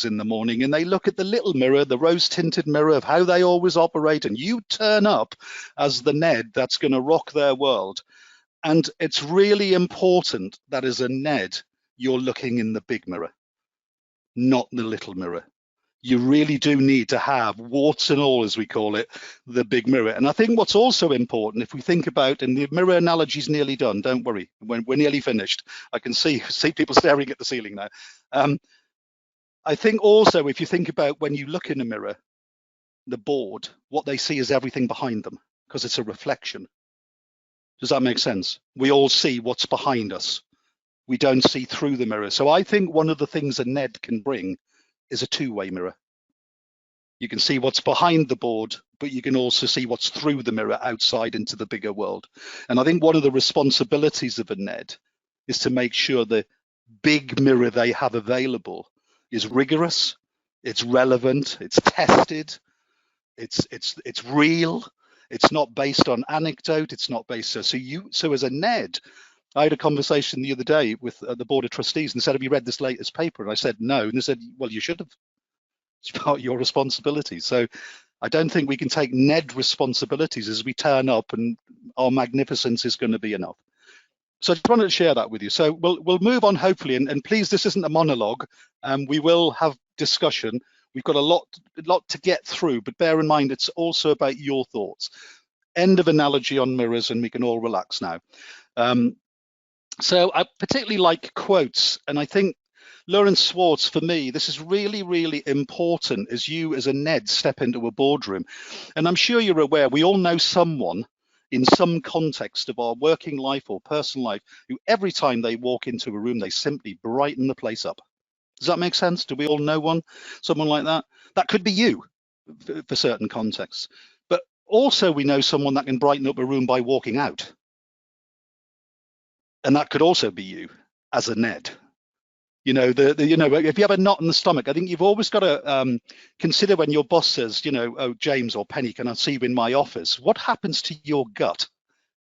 in the morning and they look at the little mirror, the rose-tinted mirror of how they always operate, and you turn up as the NED that's going to rock their world. And it's really important that as a NED, you're looking in the big mirror, not the little mirror. You really do need to have, warts and all, as we call it, the big mirror. And I think what's also important, if we think about, and the mirror analogy is nearly done, don't worry, we're nearly finished. I can see people staring at the ceiling now. I think also, if you think about when you look in a mirror, the board, what they see is everything behind them, because it's a reflection. Does that make sense? We all see what's behind us. We don't see through the mirror. So I think one of the things a NED can bring is a two-way mirror. You can see what's behind the board, but you can also see what's through the mirror outside into the bigger world. And I think one of the responsibilities of a NED is to make sure the big mirror they have available is rigorous, it's relevant, it's tested, it's real, it's not based on anecdote, it's not based so as a NED, I had a conversation the other day with the Board of Trustees and said, have you read this latest paper? And I said, no. And they said, well, you should have. It's part of your responsibility. So I don't think we can take NED responsibilities as we turn up and our magnificence is going to be enough. So I just wanted to share that with you. So we'll move on, hopefully. And please, this isn't a monologue. We will have discussion. We've got a lot to get through, but bear in mind, it's also about your thoughts. End of analogy on mirrors, and we can all relax now. So I particularly like quotes, and I think Lawrence Schwartz, for me, this is really, really important as you as a NED step into a boardroom. And I'm sure you're aware, we all know someone in some context of our working life or personal life who every time they walk into a room, they simply brighten the place up. Does that make sense? Do we all know someone like that? That could be you for certain contexts. But also we know someone that can brighten up a room by walking out. And that could also be you as a NED. You know, if you have a knot in the stomach, I think you've always got to consider when your boss says, you know, oh, James or Penny, can I see you in my office? What happens to your gut?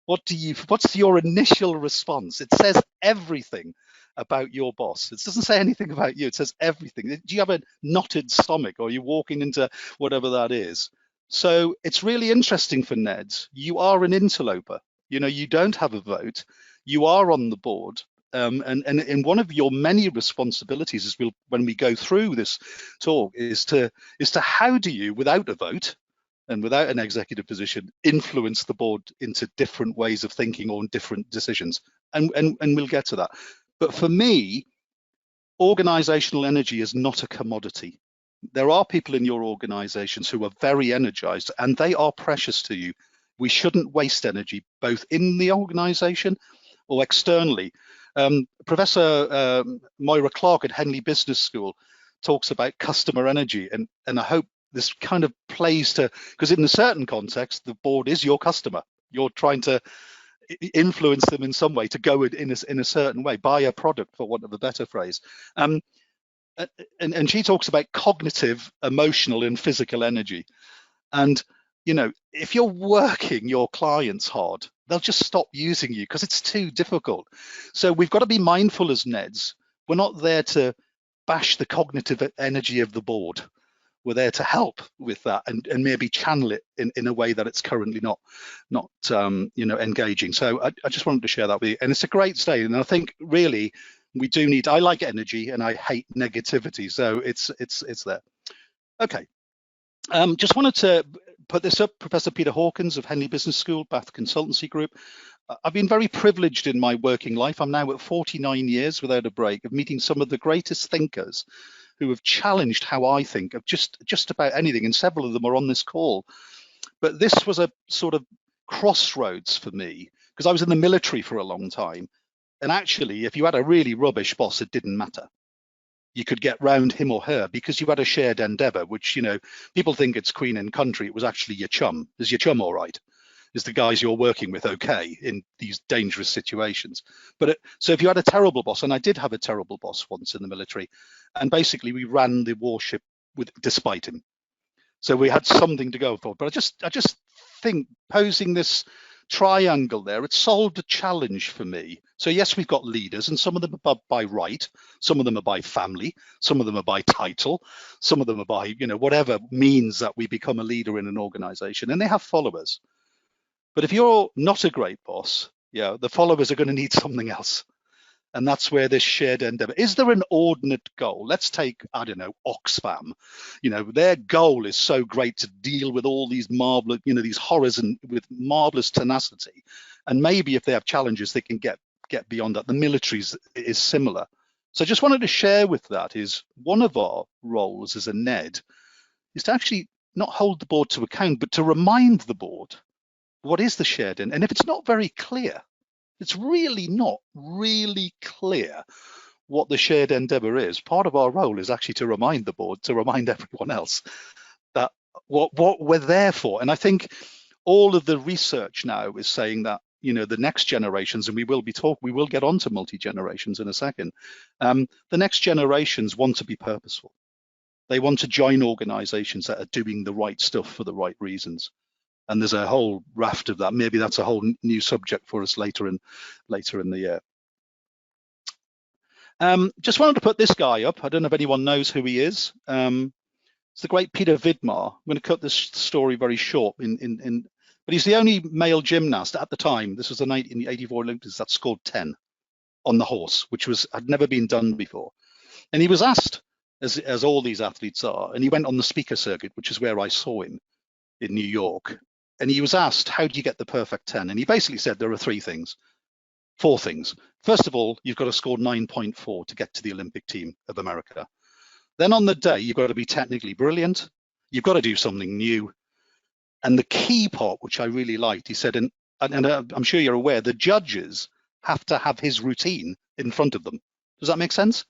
What's your initial response? It says everything about your boss. It doesn't say anything about you. It says everything. Do you have a knotted stomach, or are you walking into whatever that is? So it's really interesting for NEDs. You are an interloper. You know, you don't have a vote. You are on the board, and one of your many responsibilities is when we go through this talk is to how do you, without a vote and without an executive position, influence the board into different ways of thinking or different decisions, and we'll get to that. But for me, organizational energy is not a commodity. There are people in your organizations who are very energized, and they are precious to you. We shouldn't waste energy, both in the organization or externally. Professor Moira Clark at Henley Business School talks about customer energy, and I hope this kind of plays to, because in a certain context, the board is your customer. You're trying to influence them in some way to go in a certain way, buy a product, for want of a better phrase. And she talks about cognitive, emotional, and physical energy. And you know, if you're working your clients hard, they'll just stop using you because it's too difficult. So we've got to be mindful as NEDs. We're not there to bash the cognitive energy of the board. We're there to help with that and maybe channel it in a way that it's currently not you know, engaging. So I just wanted to share that with you. And it's a great statement. And I think really we do need, I like energy and I hate negativity. So it's there. Okay. Just wanted to put this up. Professor Peter Hawkins of Henley Business School, Bath Consultancy Group. I've been very privileged in my working life. I'm now at 49 years without a break of meeting some of the greatest thinkers who have challenged how I think of just about anything, and several of them are on this call. But this was a sort of crossroads for me because I was in the military for a long time. And actually, if you had a really rubbish boss, it didn't matter. You could get round him or her because you had a shared endeavor, which, you know, people think it's queen and country. It was actually your chum. Is your chum all right? Is the guys you're working with okay in these dangerous situations? But so if you had a terrible boss, and I did have a terrible boss once in the military, and basically we ran the warship despite him. So we had something to go for. But I just think posing this triangle there, it solved a challenge for me. So yes, we've got leaders, and some of them are by right, some of them are by family, some of them are by title, some of them are by, you know, whatever means that we become a leader in an organization, and they have followers. But if you're not a great boss, yeah, the followers are going to need something else. And that's where this shared endeavor. Is there an ordinate goal? Let's take, I don't know, Oxfam. You know, their goal is so great to deal with all these marvelous, you know, these horrors and with marvelous tenacity. And maybe if they have challenges, they can get beyond that. The military is similar. So I just wanted to share with that is one of our roles as a NED is to actually not hold the board to account, but to remind the board what is the shared end. And if it's not very clear, it's really not really clear what the shared endeavor is, part of our role is actually to remind the board, to remind everyone else that what we're there for. And I think all of the research now is saying that, you know, the next generations, and we will get onto multi-generations in a second. The next generations want to be purposeful. They want to join organizations that are doing the right stuff for the right reasons. And there's a whole raft of that. Maybe that's a whole new subject for us later in the year. Just wanted to put this guy up. I don't know if anyone knows who he is. It's the great Peter Vidmar. I'm going to cut this story very short. But he's the only male gymnast at the time. This was the 1984 Olympics that scored 10 on the horse, which had never been done before. And he was asked, as all these athletes are, and he went on the speaker circuit, which is where I saw him in New York. And he was asked, how do you get the perfect 10? And he basically said there are four things. First of all, you've got to score 9.4 to get to the Olympic team of America. Then on the day, you've got to be technically brilliant. You've got to do something new. And the key part, which I really liked, he said, and I'm sure you're aware, the judges have to have his routine in front of them. Does that make sense?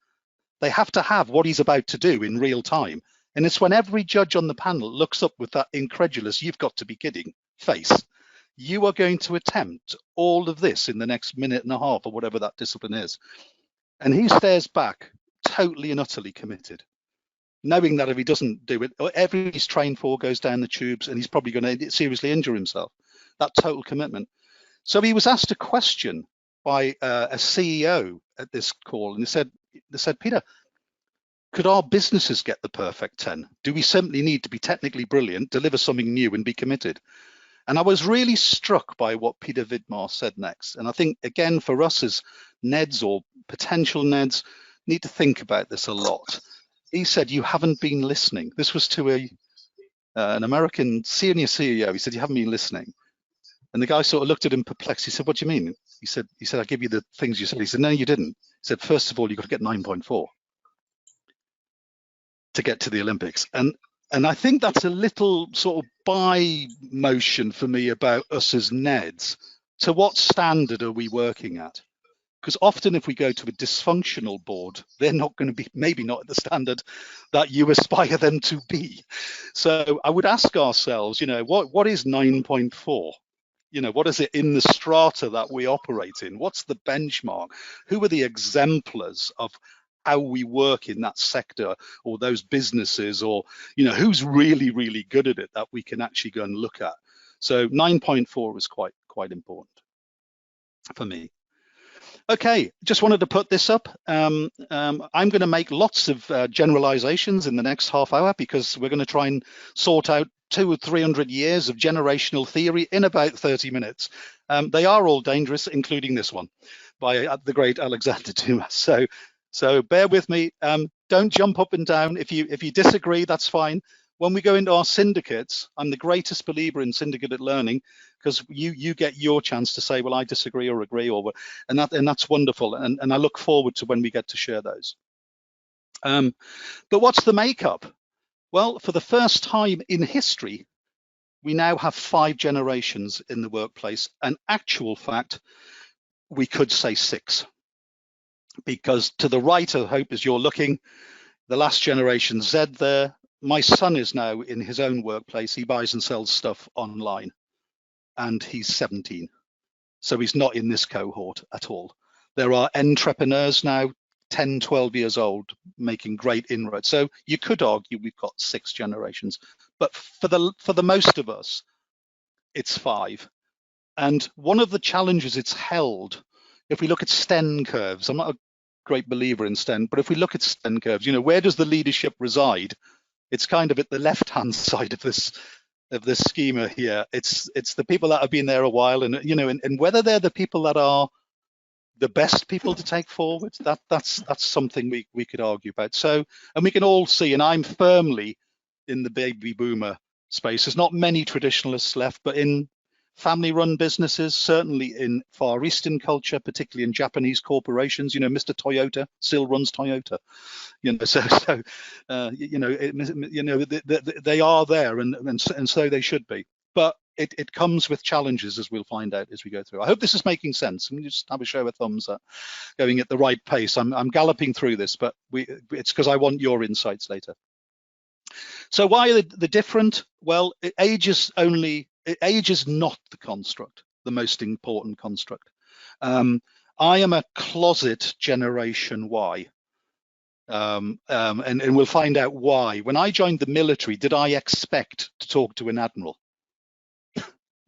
They have to have what he's about to do in real time. And it's when every judge on the panel looks up with that incredulous, you've got to be kidding face. You are going to attempt all of this in the next minute and a half or whatever that discipline is. And he stares back totally and utterly committed, knowing that if he doesn't do it, everything he's trained for goes down the tubes and he's probably going to seriously injure himself. That total commitment. So he was asked a question by a CEO at this call, and they said, Peter, could our businesses get the perfect 10? Do we simply need to be technically brilliant, deliver something new and be committed? And I was really struck by what Peter Vidmar said next. And I think, again, for us as NEDs or potential NEDs, need to think about this a lot. He said, you haven't been listening. This was to an American senior CEO. He said, you haven't been listening. And the guy sort of looked at him perplexed. He said, what do you mean? He said, I give you the things you said. He said, no, you didn't. He said, first of all, you've got to get 9.4 to get to the Olympics. And I think that's a little sort of by motion for me about us as NEDs. To what standard are we working at? Because often if we go to a dysfunctional board, they're not going to be, maybe not at the standard that you aspire them to be. So I would ask ourselves, you know, what is 9.4? You know, what is it in the strata that we operate in? What's the benchmark? Who are the exemplars of how we work in that sector or those businesses, or, you know, who's really, really good at it that we can actually go and look at? So 9.4 is quite important for me. Okay, just wanted to put this up. I'm going to make lots of generalizations in the next half hour because we're going to try and sort out 200 or 300 years of generational theory in about 30 minutes. They are all dangerous, including this one by the great Alexander Dumas. So bear with me. Don't jump up and down. If you disagree, that's fine. When we go into our syndicates, I'm the greatest believer in syndicated learning because you get your chance to say, well, I disagree or agree, and that's wonderful. And I look forward to when we get to share those. But what's the makeup? Well, for the first time in history, we now have 5 generations in the workplace. An actual fact, we could say 6. Because to the right, I hope, as you're looking, the last generation Z there. My son is now in his own workplace. He buys and sells stuff online, and he's 17. So he's not in this cohort at all. There are entrepreneurs now, 10, 12 years old, making great inroads. So you could argue we've got 6 generations, but for the most of us, it's 5. And one of the challenges it's held, if we look at Sten curves, I'm not a great believer in Sten, but if we look at Sten curves, you know, where does the leadership reside? It's kind of at the left-hand side of this schema here. It's the people that have been there a while, and you know, and whether they're the people that are the best people to take forward, that's something we could argue about. So, and we can all see, and I'm firmly in the baby boomer space. There's not many traditionalists left, but in family-run businesses, certainly in Far Eastern culture, particularly in Japanese corporations, you know, Mr. Toyota still runs Toyota. You know, they are there, and so they should be. But it comes with challenges, as we'll find out as we go through. I hope this is making sense. Let me just have a show of thumbs up, going at the right pace. I'm galloping through this, but it's because I want your insights later. So why are they different? Well, age is not the construct, the most important construct. I am a closet Generation Y. And we'll find out why. When I joined the military, did I expect to talk to an admiral?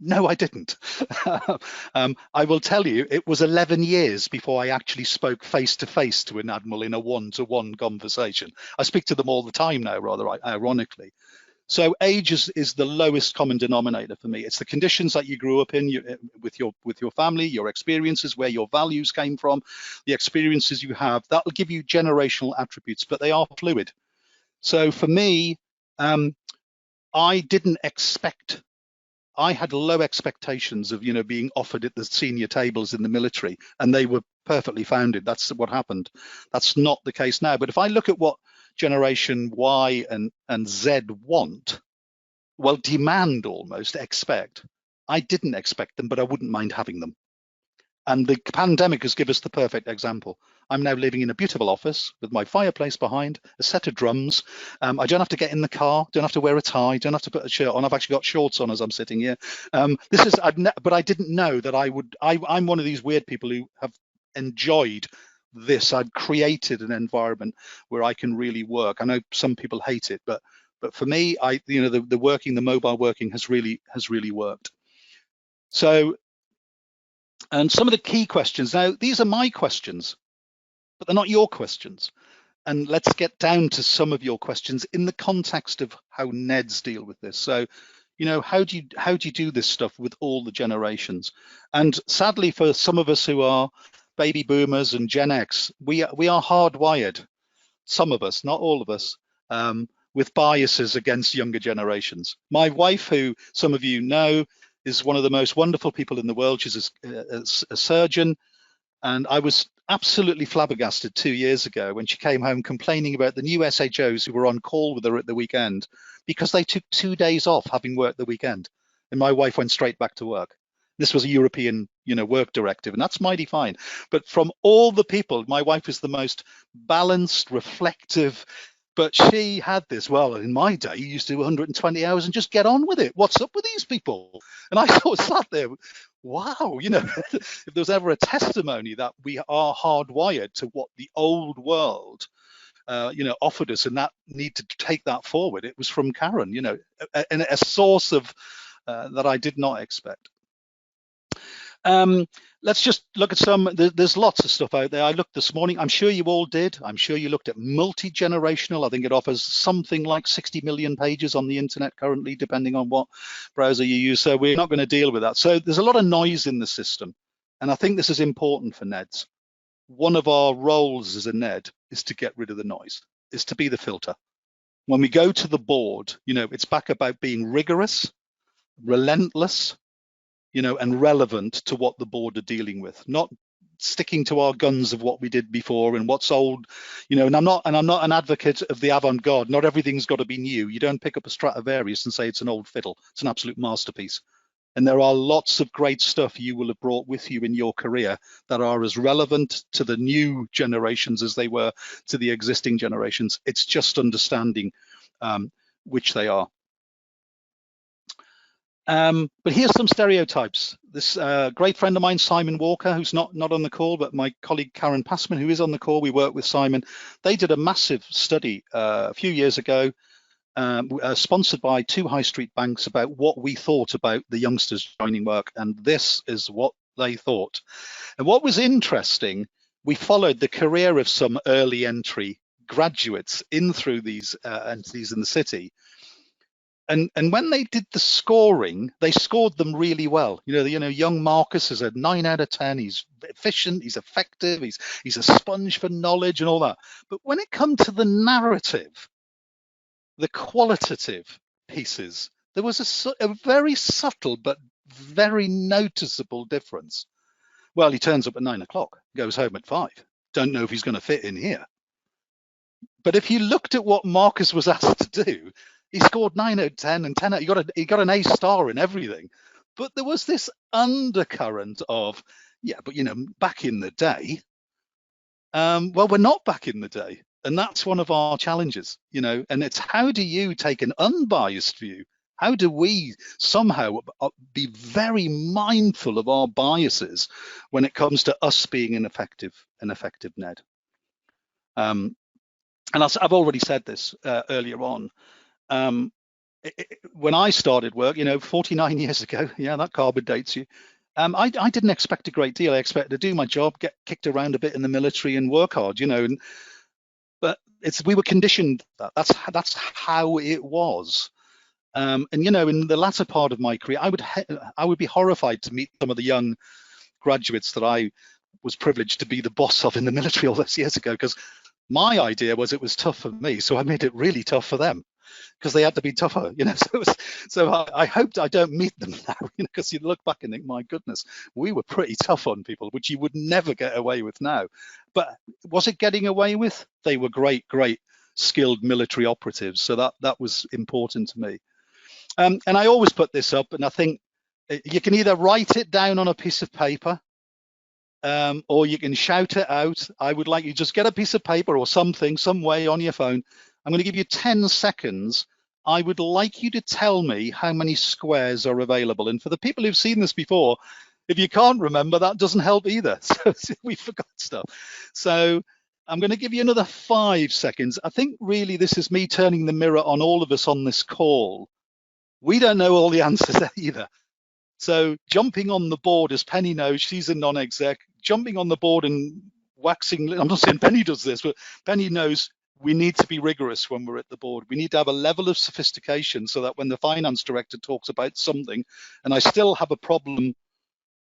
No, I didn't. I will tell you, it was 11 years before I actually spoke face to face to an admiral in a one-to-one conversation. I speak to them all the time now, rather ironically. So age is the lowest common denominator for me. It's the conditions that you grew up in with your family, your experiences, where your values came from, the experiences you have. That will give you generational attributes, but they are fluid. So for me, I didn't expect. I had low expectations of, you know, being offered at the senior tables in the military, and they were perfectly founded. That's what happened. That's not the case now. But if I look at what Generation Y and Z want, well, demand almost, expect. I didn't expect them, but I wouldn't mind having them. And the pandemic has given us the perfect example. I'm now living in a beautiful office with my fireplace behind, a set of drums. I don't have to get in the car, don't have to wear a tie, don't have to put a shirt on. I've actually got shorts on as I'm sitting here. But I didn't know that I would. I'm one of these weird people who have enjoyed this. I've created an environment where I can really work. I know some people hate it, but for me, the mobile working has really worked. So. And some of the key questions, now these are my questions, but they're not your questions. And let's get down to some of your questions in the context of how NEDs deal with this. So, you know, how do you do this stuff with all the generations? And sadly, for some of us who are baby boomers and Gen X, we are hardwired, some of us, not all of us, with biases against younger generations. My wife, who some of you know, is one of the most wonderful people in the world. She's a surgeon, and I was absolutely flabbergasted 2 years ago when she came home complaining about the new SHOs who were on call with her at the weekend because they took 2 days off having worked the weekend, and my wife went straight back to work. This was a European, you know, work directive, and that's mighty fine. But from all the people, my wife is the most balanced, reflective. But she had this, well, in my day, you used to do 120 hours and just get on with it. What's up with these people? And I sort of sat there, wow, you know, if there was ever a testimony that we are hardwired to what the old world, you know, offered us, and that need to take that forward, it was from Karen, you know, and a source of that I did not expect. Let's just look at some. There's lots of stuff out there. I looked this morning. I'm sure you all did. I'm sure you looked at multi-generational. I think it offers something like 60 million pages on the internet currently, depending on what browser you use. So we're not going to deal with that. So there's a lot of noise in the system. And I think this is important for NEDs. One of our roles as a NED is to get rid of the noise, is to be the filter. When we go to the board, you know, it's back about being rigorous, relentless, you know, and relevant to what the board are dealing with, not sticking to our guns of what we did before and what's old, you know. And I'm not an advocate of the avant-garde. Not everything's got to be new. You don't pick up a Stradivarius and say it's an old fiddle. It's an absolute masterpiece. And there are lots of great stuff you will have brought with you in your career that are as relevant to the new generations as they were to the existing generations. It's just understanding which they are. But here's some stereotypes. This great friend of mine, Simon Walker, who's not on the call, but my colleague Karen Passman, who is on the call, we work with Simon. They did a massive study a few years ago, sponsored by 2 high street banks, about what we thought about the youngsters joining work, and this is what they thought. And what was interesting, we followed the career of some early entry graduates in through these entities in the city. And when they did the scoring, they scored them really well. Young Marcus is a 9 out of 10. He's efficient, he's effective, he's a sponge for knowledge and all that. But when it comes to the narrative, the qualitative pieces, there was a very subtle but very noticeable difference. Well, he turns up at 9 o'clock, goes home at 5. Don't know if he's going to fit in here. But if you looked at what Marcus was asked to do, he scored 9 out of 10 and 10 out. He got an A star in everything. But there was this undercurrent of, but back in the day, well, we're not back in the day. And that's one of our challenges, and it's how do you take an unbiased view? How do we somehow be very mindful of our biases when it comes to us being an effective NED? And I've already said this earlier on. When I started work, 49 years ago, that carbon dates you. I didn't expect a great deal. I expected to do my job, get kicked around a bit in the military, and work hard, but we were conditioned that's how it was. And in the latter part of my career, I would be horrified to meet some of the young graduates that I was privileged to be the boss of in the military all those years ago, because my idea was it was tough for me, so I made it really tough for them because they had to be tougher, So I hoped I don't meet them now, because you look back and think, my goodness, we were pretty tough on people, which you would never get away with now. But was it getting away with? They were great skilled military operatives, so that was important to me. And I always put this up, and I think you can either write it down on a piece of paper, or you can shout it out. I would like you just get a piece of paper or something, some way on your phone. I'm going to give you 10 seconds. I would like you to tell me how many squares are available. And for the people who've seen this before, if you can't remember, that doesn't help either. So we forgot stuff. So I'm going to give you another 5 seconds. I think really this is me turning the mirror on all of us on this call. We don't know all the answers either. So jumping on the board, as Penny knows, she's a non-exec, jumping on the board and waxing, I'm not saying Penny does this, but Penny knows we need to be rigorous when we're at the board. We need to have a level of sophistication so that when the finance director talks about something, and I still have a problem,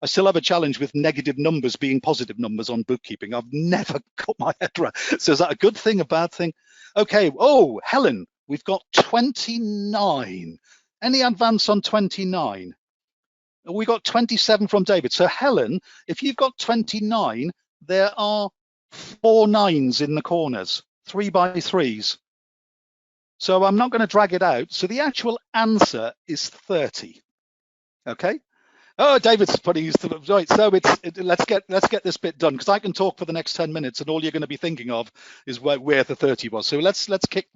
I still have a challenge with negative numbers being positive numbers on bookkeeping. I've never got my head around. So is that a good thing, a bad thing? Okay, oh, Helen, we've got 29. Any advance on 29? We got 27 from David. So Helen, if you've got 29, there are 4 9s in the corners, 3 by 3s. So I'm not going to drag it out. So the actual answer is 30. Okay. Oh, David's putting his right. So let's get this bit done, because I can talk for the next 10 minutes, and all you're going to be thinking of is where the 30 was. So let's get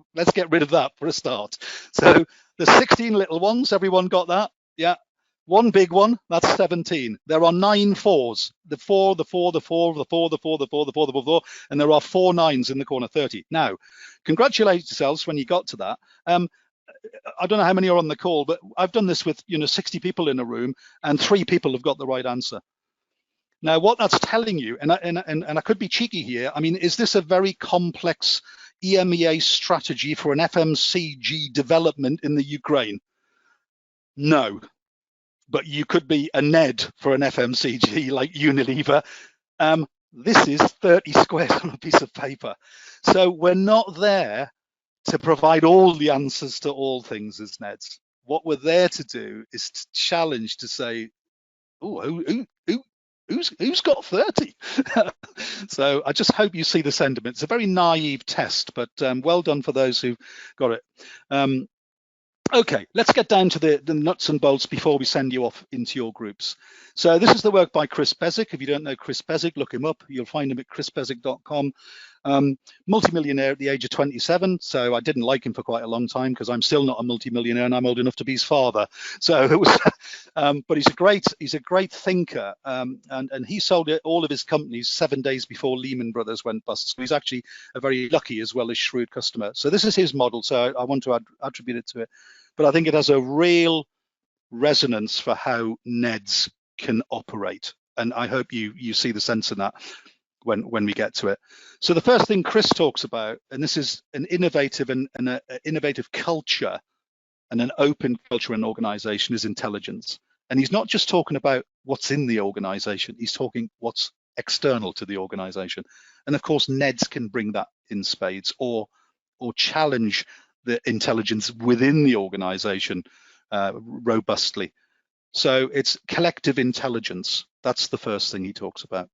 rid of that for a start. So the 16 little ones, everyone got that? Yeah. 1 big one, that's 17. There are 9 4s. The 4, the 4, the 4, the 4, the 4, the 4, the 4, the 4, the 4, and there are 4 9s in the corner, 30. Now, congratulate yourselves when you got to that. I don't know how many are on the call, but I've done this with 60 people in a room, and 3 people have got the right answer. Now, what that's telling you, and I could be cheeky here, I mean, is this a very complex EMEA strategy for an FMCG development in the Ukraine? No. But you could be a NED for an FMCG like Unilever. This is 30 squares on a piece of paper. So we're not there to provide all the answers to all things as NEDs. What we're there to do is to challenge, to say, oh, who's got 30? So I just hope you see the sentiment. It's a very naive test, but well done for those who got it. Okay, let's get down to the nuts and bolts before we send you off into your groups. So this is the work by Chris Bezic. If you don't know Chris Bezic, look him up. You'll find him at chrisbezic.com. Multimillionaire at the age of 27, so I didn't like him for quite a long time because I'm still not a multimillionaire and I'm old enough to be his father. So it was, but he's a great thinker, and he sold all of his companies 7 days before Lehman Brothers went bust. So he's actually a very lucky as well as shrewd customer. So this is his model. So I want to attribute it to it, but I think it has a real resonance for how NEDs can operate, and I hope you see the sense in that when we get to it. So the first thing Chris talks about, and this is an innovative and an innovative culture and an open culture and organization, is intelligence. And he's not just talking about what's in the organization, he's talking what's external to the organization. And of course, NEDs can bring that in spades, or challenge the intelligence within the organization robustly. So it's collective intelligence. That's the first thing he talks about.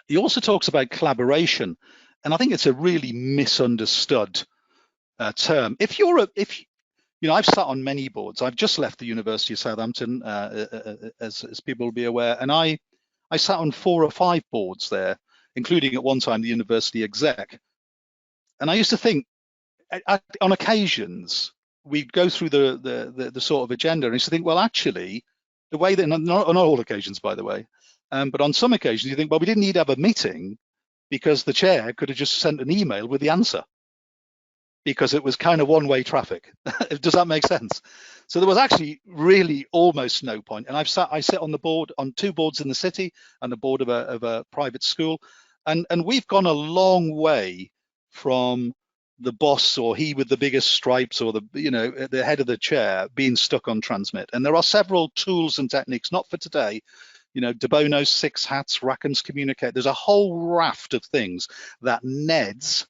He also talks about collaboration, and I think it's a really misunderstood term. If I've sat on many boards. I've just left the University of Southampton, as people will be aware, and I sat on 4 or 5 boards there, including at one time the university exec. And I used to think, on occasions, we'd go through the sort of agenda, and I used to think, well, actually, the way that, not on all occasions, by the way, but on some occasions you think, well, we didn't need to have a meeting because the chair could have just sent an email with the answer, because it was kind of one-way traffic. Does that make sense? So there was actually really almost no point. And I sit on the board, on 2 boards in the city and the board of a private school, and we've gone a long way from the boss, or he with the biggest stripes, or the head of the chair being stuck on transmit. And there are several tools and techniques, not for today, De Bono's 6 hats, Rackham's communicate. There's a whole raft of things that NEDs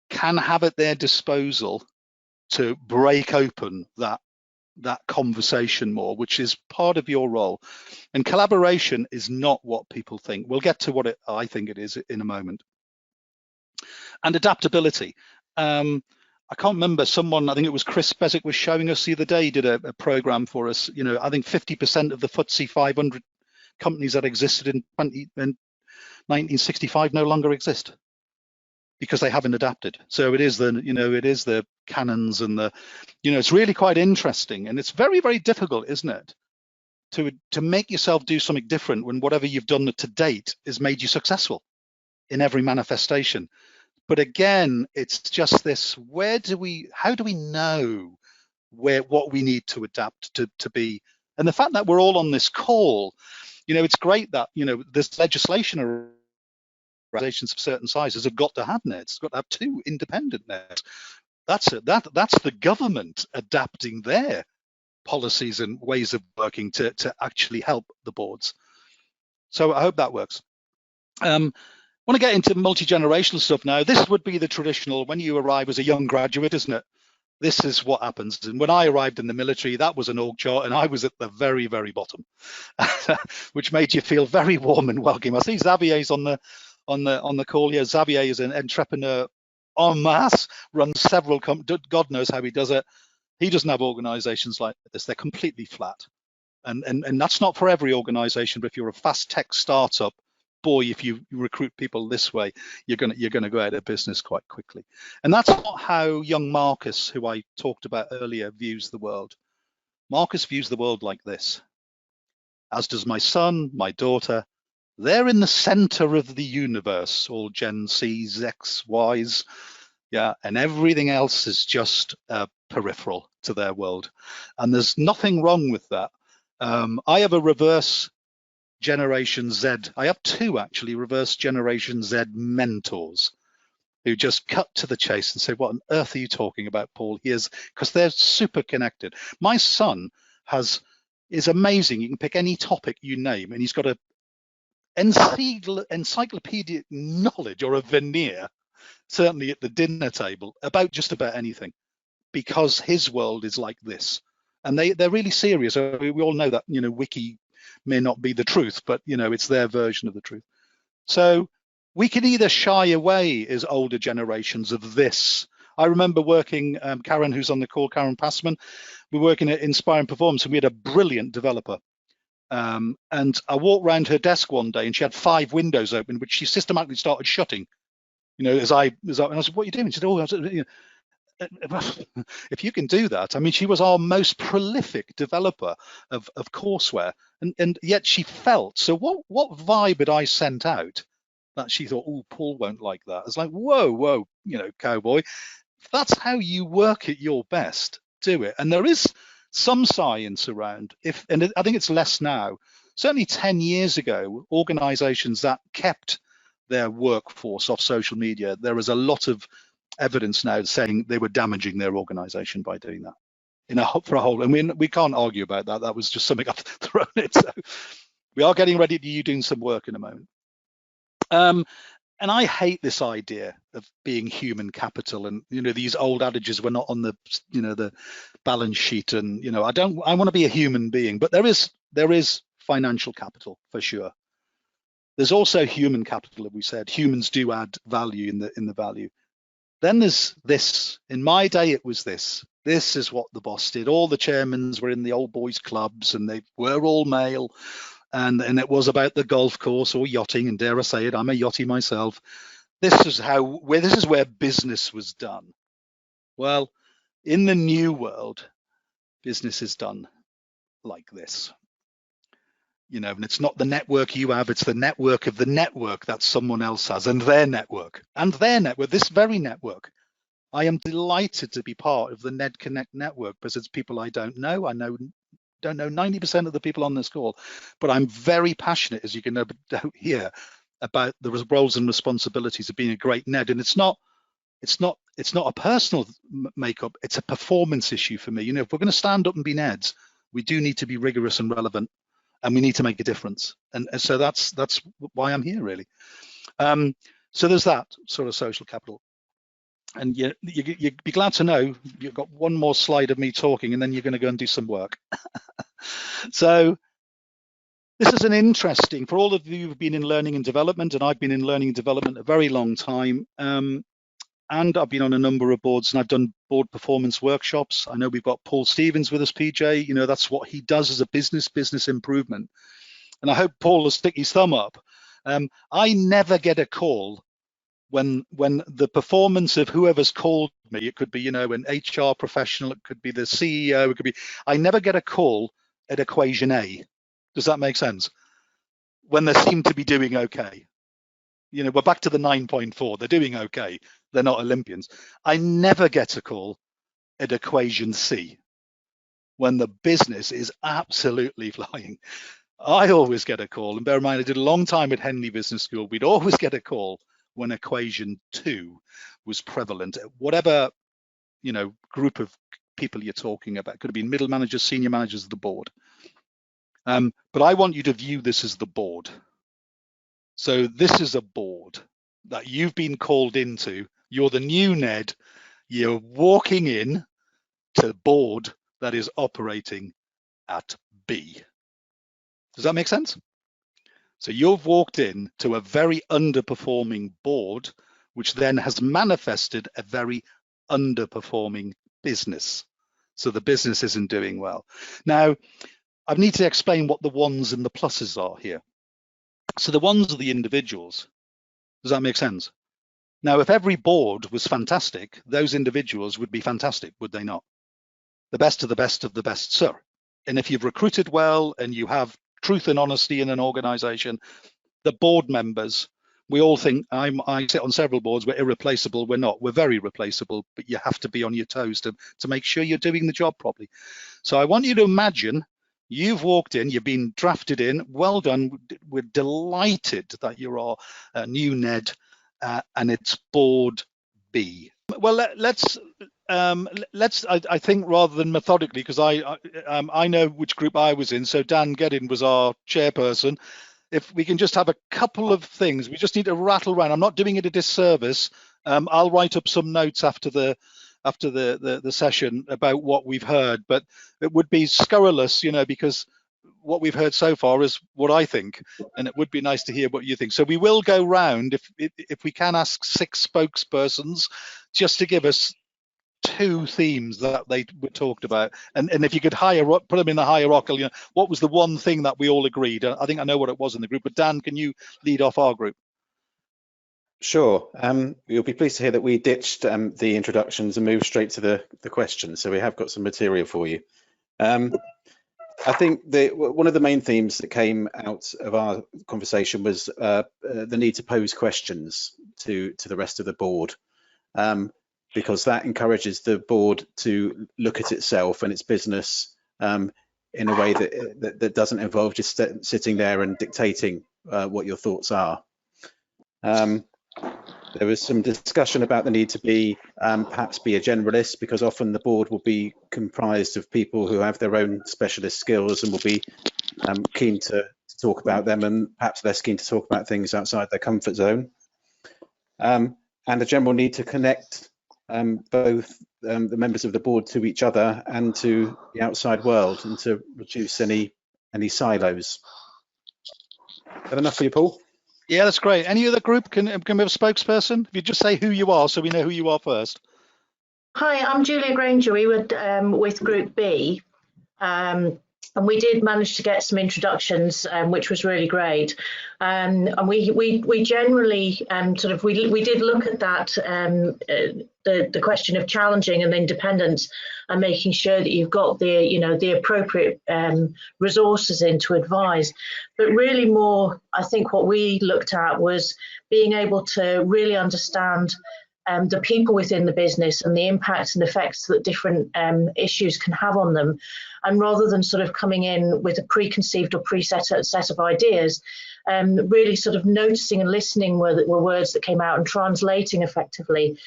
can have at their disposal to break open that conversation more, which is part of your role. And collaboration is not what people think. We'll get to what I think it is in a moment. And adaptability. I can't remember, I think it was Chris Bezick was showing us the other day, he did a program for us. I think 50% of the FTSE 500 companies that existed in 1965 no longer exist, because they haven't adapted. So it is the canons and it's really quite interesting, and it's very, very difficult, isn't it, to make yourself do something different when whatever you've done to date has made you successful in every manifestation. But again, it's just this: how do we know what we need to adapt to be? And the fact that we're all on this call, it's great that there's legislation around organizations of certain sizes have got to have NEDs. It's got to have 2 independent NEDs. That's it. That's the government adapting their policies and ways of working to actually help the boards. So I hope that works. I want to get into multi-generational stuff now. This would be the traditional, when you arrive as a young graduate, isn't it? This is what happens. And when I arrived in the military, that was an org chart, and I was at the very, very bottom, which made you feel very warm and welcome. I see Xavier's on the call here. Xavier is an entrepreneur en masse, runs several companies. God knows how he does it. He doesn't have organizations like this. They're completely flat. And that's not for every organization, but if you're a fast tech startup, boy, if you recruit people this way, you're gonna go out of business quite quickly. And that's not how young Marcus, who I talked about earlier, views the world. Marcus views the world like this, as does my son, my daughter. They're in the center of the universe, all Gen C's, X, Y's, and everything else is just peripheral to their world. And there's nothing wrong with that. I have a reverse Generation Z. I have 2 actually reverse Generation Z mentors who just cut to the chase and say, what on earth are you talking about, Paul? Because they're super connected. My son is amazing. You can pick any topic you name, and he's got a encyclopedic knowledge, or a veneer, certainly at the dinner table, about just about anything, because his world is like this. And they're really serious. We all know that wiki may not be the truth, but it's their version of the truth. So we can either shy away as older generations of this. I remember working, Karen, who's on the call, Karen Passman, we were working at Inspire and Performance, and we had a brilliant developer. And I walked around her desk one day, and she had 5 windows open, which she systematically started shutting You know, and I said, what are you doing? She said, oh, you know, if you can do that, I mean, she was our most prolific developer of courseware, and yet she felt, so what vibe had I sent out that she thought, oh, Paul won't like that? It's like, whoa, you know, cowboy, if that's how you work at your best, do it. And there is some science around, and I think it's less now. Certainly 10 years ago, organizations that kept their workforce off social media, there is a lot of evidence now saying they were damaging their organization by doing that for a whole. And we can't argue about that. That was just something I've thrown in. So we are getting ready to you doing some work in a moment. And I hate this idea of being human capital, and you know, these old adages, we're not on the, you know, the balance sheet, and you know, I want to be a human being, but there is financial capital for sure. There's also human capital, as we said. Humans do add value in the value. Then there's this. In my day, it was this. This is what the boss did. All the chairmans were in the old boys clubs, and they were all male. And it was about the golf course or yachting, and dare I say it, I'm a yachty myself. This is where business was done. Well, in the new world, business is done like this. You know, and it's not the network you have, it's the network of the network that someone else has, and their network, this very network. I am delighted to be part of the NED Connect network because it's people I don't know. I don't know 90% of the people on this call, but I'm very passionate, as you can hear, about the roles and responsibilities of being a great NED. And it's not a personal makeup, it's a performance issue for me. You know, if we're going to stand up and be NEDs, we do need to be rigorous and relevant, and we need to make a difference. And so that's why I'm here, really. So there's that sort of social capital. And you'd be glad to know you've got one more slide of me talking, and then you're going to go and do some work. So this is an interesting, for all of you who've been in learning and development, and I've been in learning and development a very long time, and I've been on a number of boards, and I've done board performance workshops. I know we've got Paul Stevens with us, PJ. You know, that's what he does as a business improvement. And I hope Paul will stick his thumb up. I never get a call when the performance of whoever's called me, it could be, you know, an HR professional, it could be the CEO, it could be, I never get a call at equation A. Does that make sense? When they seem to be doing okay. You know, we're back to the 9.4, they're doing okay. They're not Olympians. I never get a call at equation C when the business is absolutely flying. I always get a call, and bear in mind, I did a long time at NED Business School. We'd always get a call when equation 2 was prevalent, whatever, you know, group of people you're talking about. It could have been middle managers, senior managers of the board. But I want you to view this as the board. So this is a board that you've been called into. You're the new NED. You're walking in to the board that is operating at B. Does that make sense? So you've walked in to a very underperforming board, which then has manifested a very underperforming business. So the business isn't doing well. Now, I need to explain what the ones and the pluses are here. So the ones are the individuals. Does that make sense? Now, if every board was fantastic, those individuals would be fantastic, would they not? The best of the best of the best, sir. And if you've recruited well and you have truth and honesty in an organization, the board members, we all think, I sit on several boards, we're irreplaceable. We're not. We're very replaceable, but you have to be on your toes to make sure you're doing the job properly. So I want you to imagine you've walked in, you've been drafted in, well done. We're delighted that you're our new NED, and it's board B. Well, I think rather than methodically, because I know which group I was in. So Dan Geddin was our chairperson. If we can just have a couple of things, we just need to rattle around. I'm not doing it a disservice. I'll write up some notes after the session about what we've heard, but it would be scurrilous, you know, because what we've heard so far is what I think, and it would be nice to hear what you think. So we will go round, if we can, ask 6 spokespersons just to give us 2 themes that they were talked about, and if you could put them in the hierarchical, you know, what was the one thing that we all agreed? I think I know what it was in the group, but Dan, can you lead off our group? Sure. You'll be pleased to hear that we ditched the introductions and moved straight to the questions. So we have got some material for you. I think one of the main themes that came out of our conversation was the need to pose questions to the rest of the board, because that encourages the board to look at itself and its business in a way that doesn't involve just sitting there and dictating what your thoughts are. There was some discussion about the need to be perhaps be a generalist, because often the board will be comprised of people who have their own specialist skills and will be keen to talk about them, and perhaps less keen to talk about things outside their comfort zone. And a general need to connect both the members of the board to each other and to the outside world, and to reduce any silos. Is that enough for you, Paul? Yeah, that's great. Any other group? Can we have a spokesperson? If you just say who you are, so we know who you are first. Hi, I'm Julia Granger. We were with Group B, and we did manage to get some introductions, which was really great. And we generally we did look at that the question of challenging and independence, and making sure that you've got the appropriate resources in to advise. But really more, I think what we looked at was being able to really understand the people within the business and the impacts and effects that different issues can have on them. And rather than sort of coming in with a preconceived or preset set of ideas, really sort of noticing and listening were words that came out, and translating effectively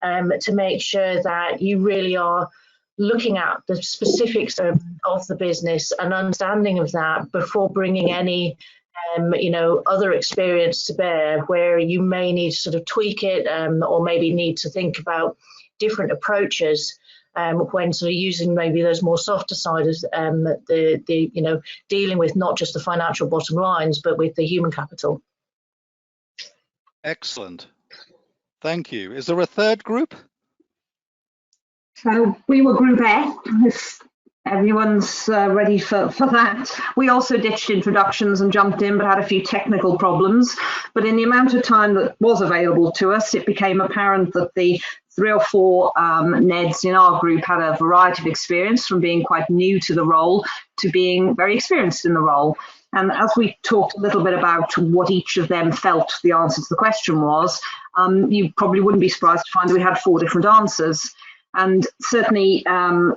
to make sure that you really are looking at the specifics of the business and understanding of that before bringing any other experience to bear, where you may need to sort of tweak it, or maybe need to think about different approaches when sort of using maybe those more softer sides, dealing with not just the financial bottom lines, but with the human capital. Excellent. Thank you. Is there a third group? So we were Group A. If everyone's ready for that. We also ditched introductions and jumped in, but had a few technical problems. But in the amount of time that was available to us, it became apparent that the 3 or 4 NEDs in our group had a variety of experience, from being quite new to the role to being very experienced in the role. And as we talked a little bit about what each of them felt the answer to the question was, you probably wouldn't be surprised to find that we had 4 different answers. And certainly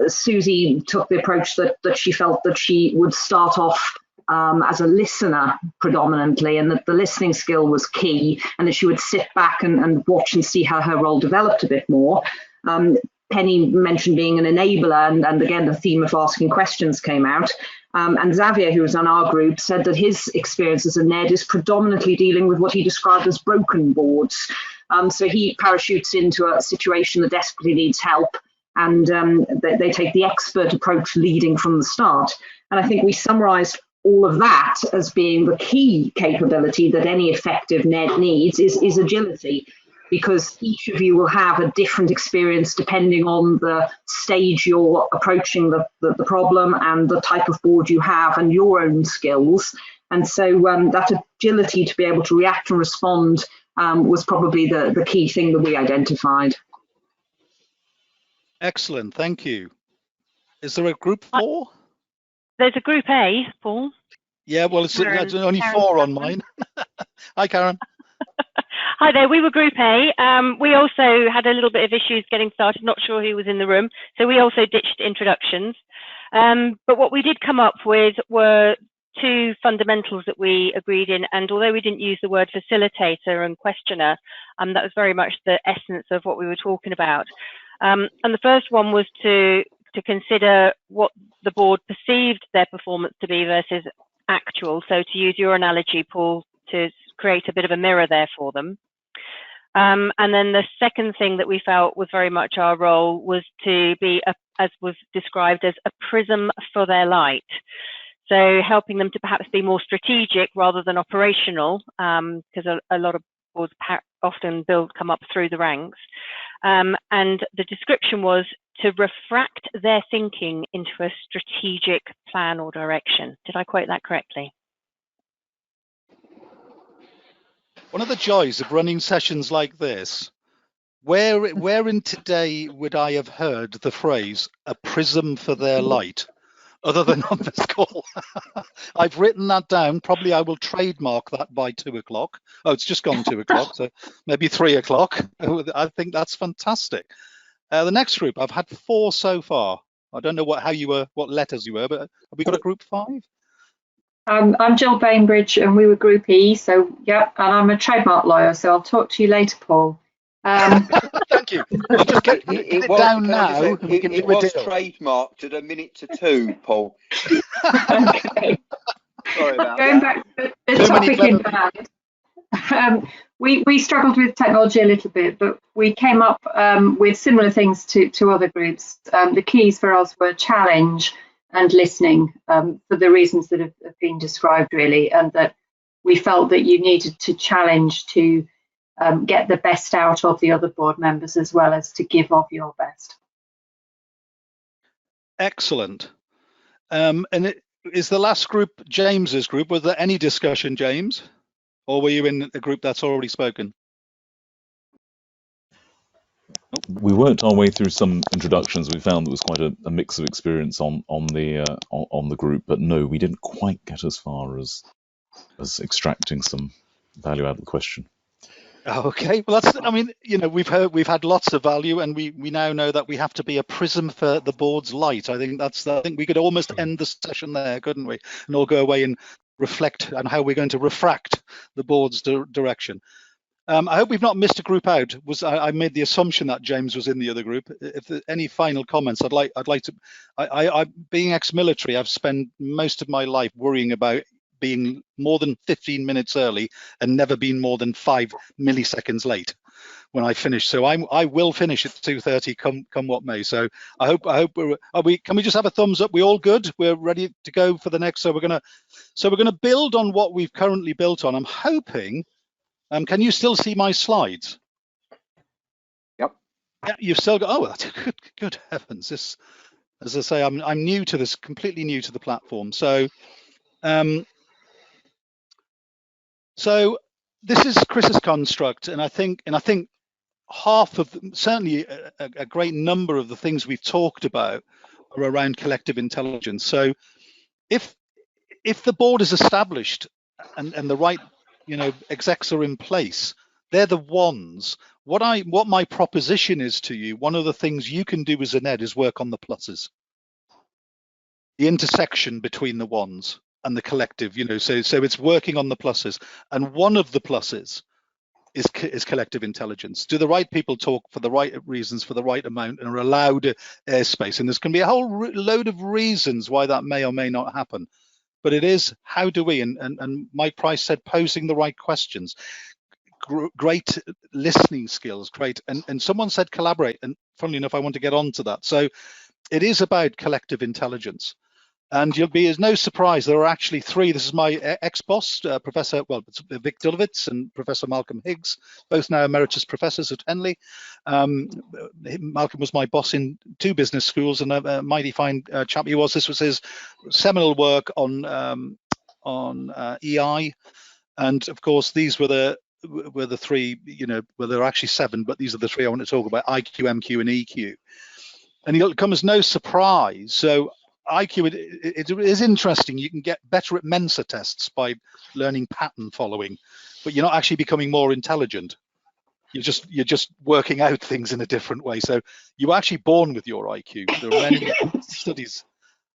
Susie took the approach that she felt that she would start off as a listener predominantly, and that the listening skill was key, and that she would sit back and watch and see how her role developed a bit more. Penny mentioned being an enabler, and again the theme of asking questions came out. And Xavier, who was on our group, said that his experience as a NED is predominantly dealing with what he described as broken boards. So he parachutes into a situation that desperately needs help, and they take the expert approach, leading from the start. And I think we summarised all of that as being the key capability that any effective NED needs is agility, because each of you will have a different experience depending on the stage you're approaching the problem, and the type of board you have, and your own skills. And so that agility to be able to react and respond was probably the key thing that we identified. Excellent, thank you. Is there a Group 4? There's a Group A, Paul. Yeah, well, it's only 4 on mine. Hi, Karen. Hi there, we were Group A. We also had a little bit of issues getting started, not sure who was in the room, so we also ditched introductions. But what we did come up with were 2 fundamentals that we agreed in, and although we didn't use the word facilitator and questioner, that was very much the essence of what we were talking about. And the first one was to consider what the board perceived their performance to be versus actual. So to use your analogy, Paul, to create a bit of a mirror there for them. And then the second thing that we felt was very much our role was to be, as was described, as a prism for their light. So helping them to perhaps be more strategic rather than operational, because a lot of boards often come up through the ranks. And the description was to refract their thinking into a strategic plan or direction. Did I quote that correctly? One of the joys of running sessions like this, where in today would I have heard the phrase "a prism for their light," other than on this call? I've written that down. Probably I will trademark that by 2 o'clock. Oh, it's just gone 2 o'clock, so maybe 3 o'clock. I think that's fantastic. The next group, I've had 4 so far. I don't know how you were, what letters you were, but have we got a group 5? I'm Jill Bainbridge, and we were Group E. So, yeah, and I'm a trademark lawyer. So I'll talk to you later, Paul. Thank you. I'll just get it down now. It was trademarked at 1 minute to 2, Paul. Okay. Sorry about Going that. back to the topic in hand, we struggled with technology a little bit, but we came up with similar things to other groups. The keys for us were challenge and listening, for the reasons that have been described, really, and that we felt that you needed to challenge to get the best out of the other board members, as well as to give of your best. Excellent. And is the last group James's group? Was there any discussion, James? Or were you in a group that's already spoken? We worked our way through some introductions. We found there was quite a mix of experience on the group, but no, we didn't quite get as far as extracting some value out of the question. Okay, well, that's, I mean, you know, we've had lots of value, and we now know that we have to be a prism for the board's light. I think we could almost end the session there, couldn't we? And all go away and reflect on how we're going to refract the board's direction. I hope we've not missed a group out. I made the assumption that James was in the other group. If there any final comments, I'd like to. I being ex-military, I've spent most of my life worrying about being more than 15 minutes early and never been more than 5 milliseconds late when I finish. So I will finish at 2:30, come what may. So I hope can we just have a thumbs up? We all good? We're ready to go for the next. So we're gonna build on what we've currently built on. I'm hoping. Can you still see my slides? Yep. Yeah, you've still got. Oh, that's good heavens! This, as I say, I'm new to this, completely new to the platform. So, so this is Chris's construct, and I think half of them, certainly a great number of the things we've talked about are around collective intelligence. So, if the board is established and the right, you know, execs are in place, they're the ones. What my proposition is to you, one of the things you can do as an NED is work on the pluses, the intersection between the ones and the collective, you know, so it's working on the pluses. And one of the pluses is collective intelligence. Do the right people talk for the right reasons, for the right amount, and are allowed airspace? And there's going to be a whole load of reasons why that may or may not happen. But it is, how do we, and Mike Price said, posing the right questions, great listening skills, great, and someone said collaborate, and funnily enough, I want to get on to that. So it is about collective intelligence. And you'll be, as no surprise, there are actually 3. This is my ex-boss, Professor, well, it's Vic Dulowitz and Professor Malcolm Higgs, both now emeritus professors at Henley. Malcolm was my boss in 2 business schools, and a mighty fine chap he was. This was his seminal work on EI, and of course these were the 3. You know, well, there are actually 7, but these are the 3 I want to talk about: IQ, MQ, and EQ. And it'll come as no surprise. So IQ, it is interesting. You can get better at Mensa tests by learning pattern following, but you're not actually becoming more intelligent. You're just working out things in a different way. So you're actually born with your IQ. There are many studies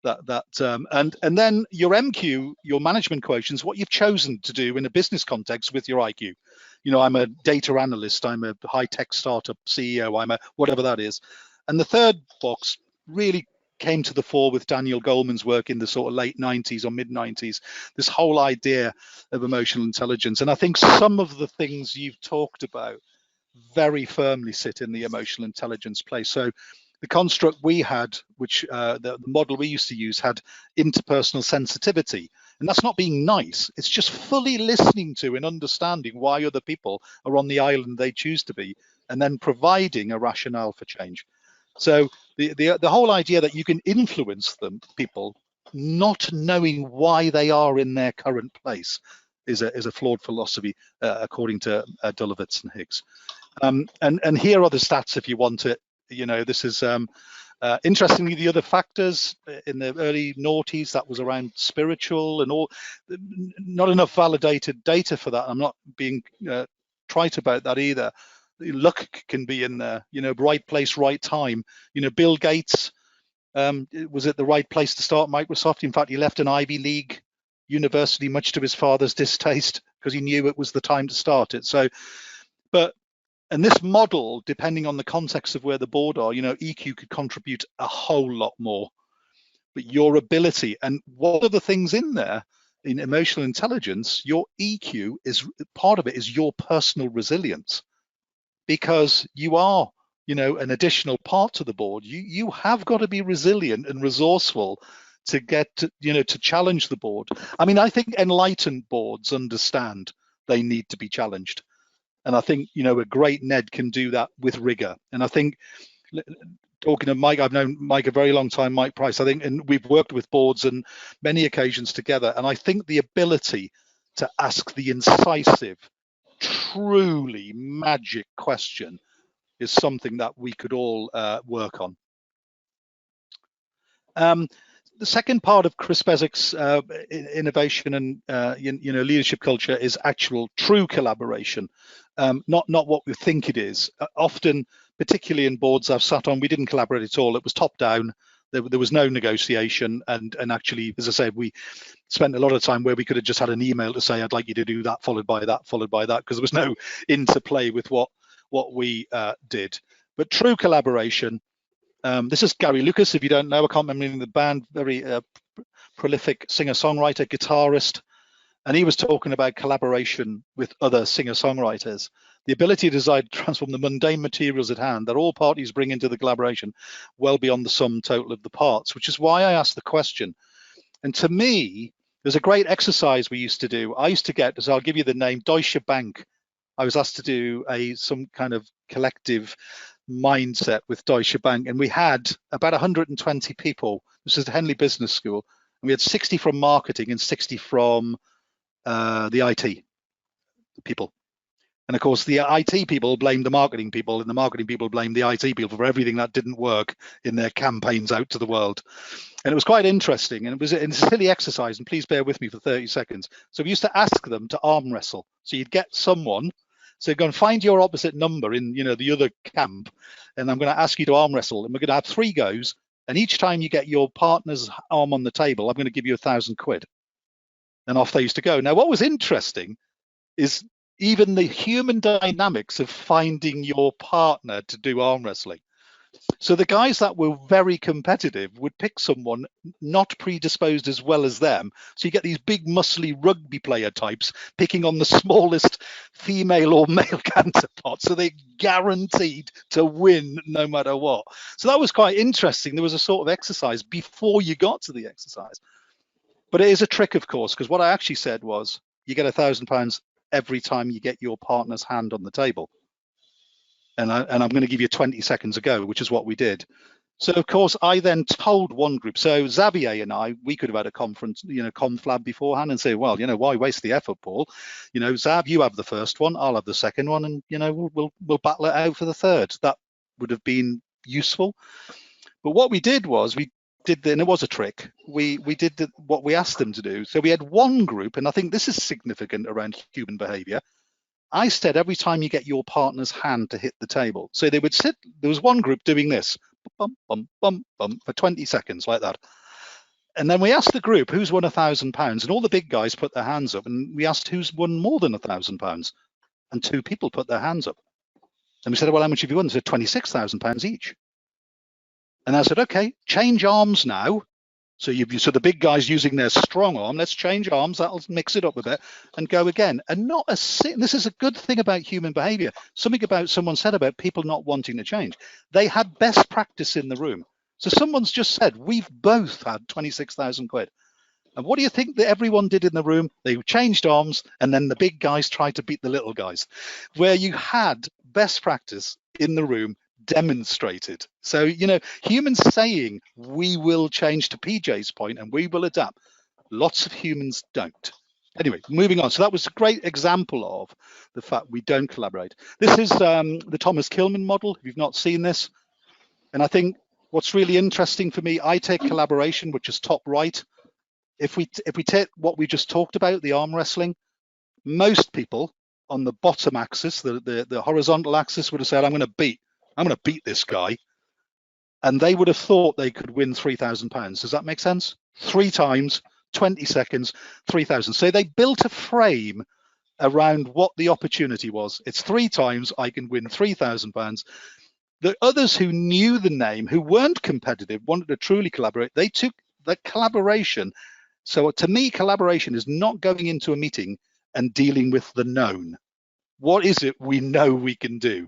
and then your MQ, your management quotients, what you've chosen to do in a business context with your IQ. You know, I'm a data analyst, I'm a high-tech startup CEO, I'm a whatever that is. And the third box really came to the fore with Daniel Goleman's work in the sort of late 90s or mid 90s, this whole idea of emotional intelligence. And I think some of the things you've talked about very firmly sit in the emotional intelligence place. So the construct we had, which the model we used to use, had interpersonal sensitivity. And that's not being nice. It's just fully listening to and understanding why other people are on the island they choose to be, and then providing a rationale for change. So the whole idea that you can influence people not knowing why they are in their current place. is a flawed philosophy, according to Dulovitz and Higgs. And here are the stats if you want it. You know, this is interestingly, the other factors in the early noughties, that was around spiritual and all. Not enough validated data for that. I'm not being trite about that either. Luck can be in there, you know, right place, right time. You know, Bill Gates was at the right place to start Microsoft. In fact, he left an Ivy League university, much to his father's distaste, because he knew it was the time to start it. So, and this model, depending on the context of where the board are, you know, EQ could contribute a whole lot more. But your ability, and one of the things in there, in emotional intelligence, your EQ is part of it is your personal resilience, because you are, you know, an additional part to the board. You have got to be resilient and resourceful to get to, you know, to challenge the board. I mean, I think enlightened boards understand they need to be challenged. And I think, you know, a great NED can do that with rigor. And I think, talking to Mike, I've known Mike a very long time, Mike Price, I think, and we've worked with boards on many occasions together. And I think the ability to ask the incisive, truly magic question is something that we could all work on. The second part of Chris Bezick's innovation and you know, leadership culture is actual true collaboration, not what we think it is. Often, particularly in boards I've sat on, we didn't collaborate at all. It was top down. There was no negotiation, and actually, as I said, we spent a lot of time where we could have just had an email to say, I'd like you to do that, followed by that, followed by that, because there was no interplay with what we did. But true collaboration. This is Gary Lucas, if you don't know, I can't remember the band, very prolific singer-songwriter, guitarist, and he was talking about collaboration with other singer-songwriters. The ability to decide to transform the mundane materials at hand that all parties bring into the collaboration well beyond the sum total of the parts, which is why I asked the question. And to me, there's a great exercise we used to do. I used to get, so I'll give you the name, Deutsche Bank. I was asked to do some kind of collective mindset with Deutsche Bank, and we had about 120 people. This is the Henley Business School, and we had 60 from marketing and 60 from the IT people. And of course, the IT people blamed the marketing people, and the marketing people blamed the IT people for everything that didn't work in their campaigns out to the world. And it was quite interesting, and it was a silly exercise, and please bear with me for 30 seconds. So we used to ask them to arm wrestle. So you'd get someone, so go and find your opposite number in, you know, the other camp, and I'm going to ask you to arm wrestle, and we're going to have 3 goes, and each time you get your partner's arm on the table, I'm going to give you 1,000 quid. And off they used to go. Now, what was interesting is even the human dynamics of finding your partner to do arm wrestling. So the guys that were very competitive would pick someone not predisposed as well as them. So you get these big muscly rugby player types picking on the smallest female or male counterpart. So they're guaranteed to win no matter what. So that was quite interesting. There was a sort of exercise before you got to the exercise. But it is a trick, of course, because what I actually said was you get £1,000 every time you get your partner's hand on the table. And I'm going to give you 20 seconds ago, which is what we did. So, of course, I then told one group, so Xavier and I, we could have had a conference, you know, conflab beforehand and say, well, you know, why waste the effort, Paul? You know, Zab, you have the first one, I'll have the second one, and, you know, we'll battle it out for the third. That would have been useful. But what we did was and it was a trick, we did what we asked them to do. So we had one group, and I think this is significant around human behavior. I said, every time you get your partner's hand to hit the table. So they would sit, there was one group doing this, bum, bum, bum, bum, for 20 seconds like that. And then we asked the group, who's won £1,000? And all the big guys put their hands up. And we asked who's won more than £1,000? And 2 people put their hands up. And we said, well, how much have you won? They said £26,000 each. And I said, okay, change arms now. So so the big guy's using their strong arm. Let's change arms. That'll mix it up a bit and go again. And this is a good thing about human behavior. Something about someone said about people not wanting to change. They had best practice in the room. So someone's just said, we've both had 26,000 quid. And what do you think that everyone did in the room? They changed arms, and then the big guys tried to beat the little guys, where you had best practice in the room demonstrated. So, you know, humans saying we will change, to PJ's point, and we will adapt. Lots of humans don't. Anyway, moving on. So that was a great example of the fact we don't collaborate. This is the Thomas Kilman model, if you've not seen this. And I think what's really interesting for me, I take collaboration, which is top right. If we take what we just talked about, the arm wrestling, most people on the bottom axis, the horizontal axis, would have said, I'm going to beat this guy. And they would have thought they could win £3,000. Does that make sense? 3 times, 20 seconds, 3,000. So they built a frame around what the opportunity was. It's 3 times I can win £3,000. The others who knew the name, who weren't competitive, wanted to truly collaborate, they took the collaboration. So to me, collaboration is not going into a meeting and dealing with the known. What is it we know we can do?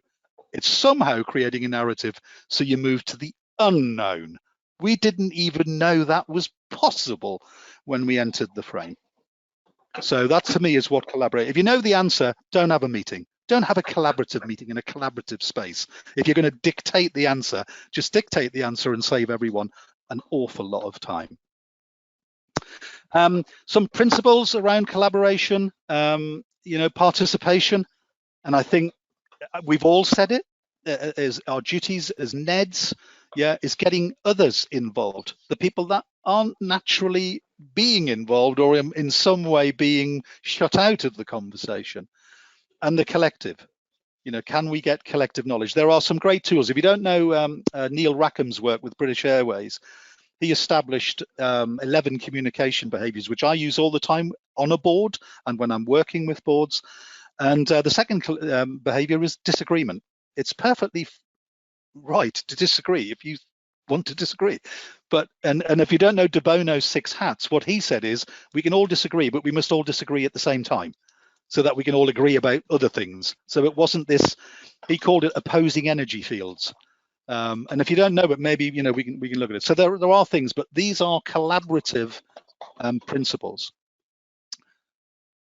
It's somehow creating a narrative so you move to the unknown. We didn't even know that was possible when we entered the frame. So that to me is what collaborate. If you know the answer, don't have a meeting. Don't have a collaborative meeting in a collaborative space. If you're going to dictate the answer, just dictate the answer and save everyone an awful lot of time. Some principles around collaboration, participation. And I think we've all said it, as our duties as NEDs, is getting others involved, the people that aren't naturally being involved or in some way being shut out of the conversation. And the collective, can we get collective knowledge? There are some great tools. If you don't know Neil Rackham's work with British Airways, he established 11 communication behaviors, which I use all the time on a board and when I'm working with boards. And the second behavior is disagreement. It's perfectly right to disagree if you want to disagree. But and if you don't know De Bono's 6 hats, what he said is we can all disagree, but we must all disagree at the same time so that we can all agree about other things. So it wasn't this, he called it opposing energy fields. And if you don't know it, maybe we can look at it. So there are things, but these are collaborative principles.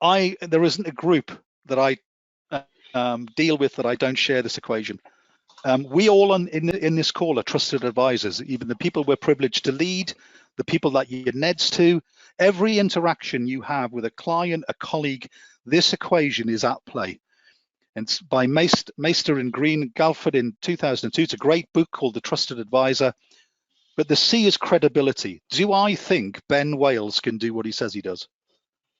There isn't a group that I deal with that I don't share this equation. We all in this call are trusted advisors, even the people we're privileged to lead, the people that you're NEDs to. Every interaction you have with a client, a colleague, this equation is at play. And it's by Meister and Green Galford in 2002. It's a great book called The Trusted Advisor. But the C is credibility. Do I think Ben Wales can do what he says he does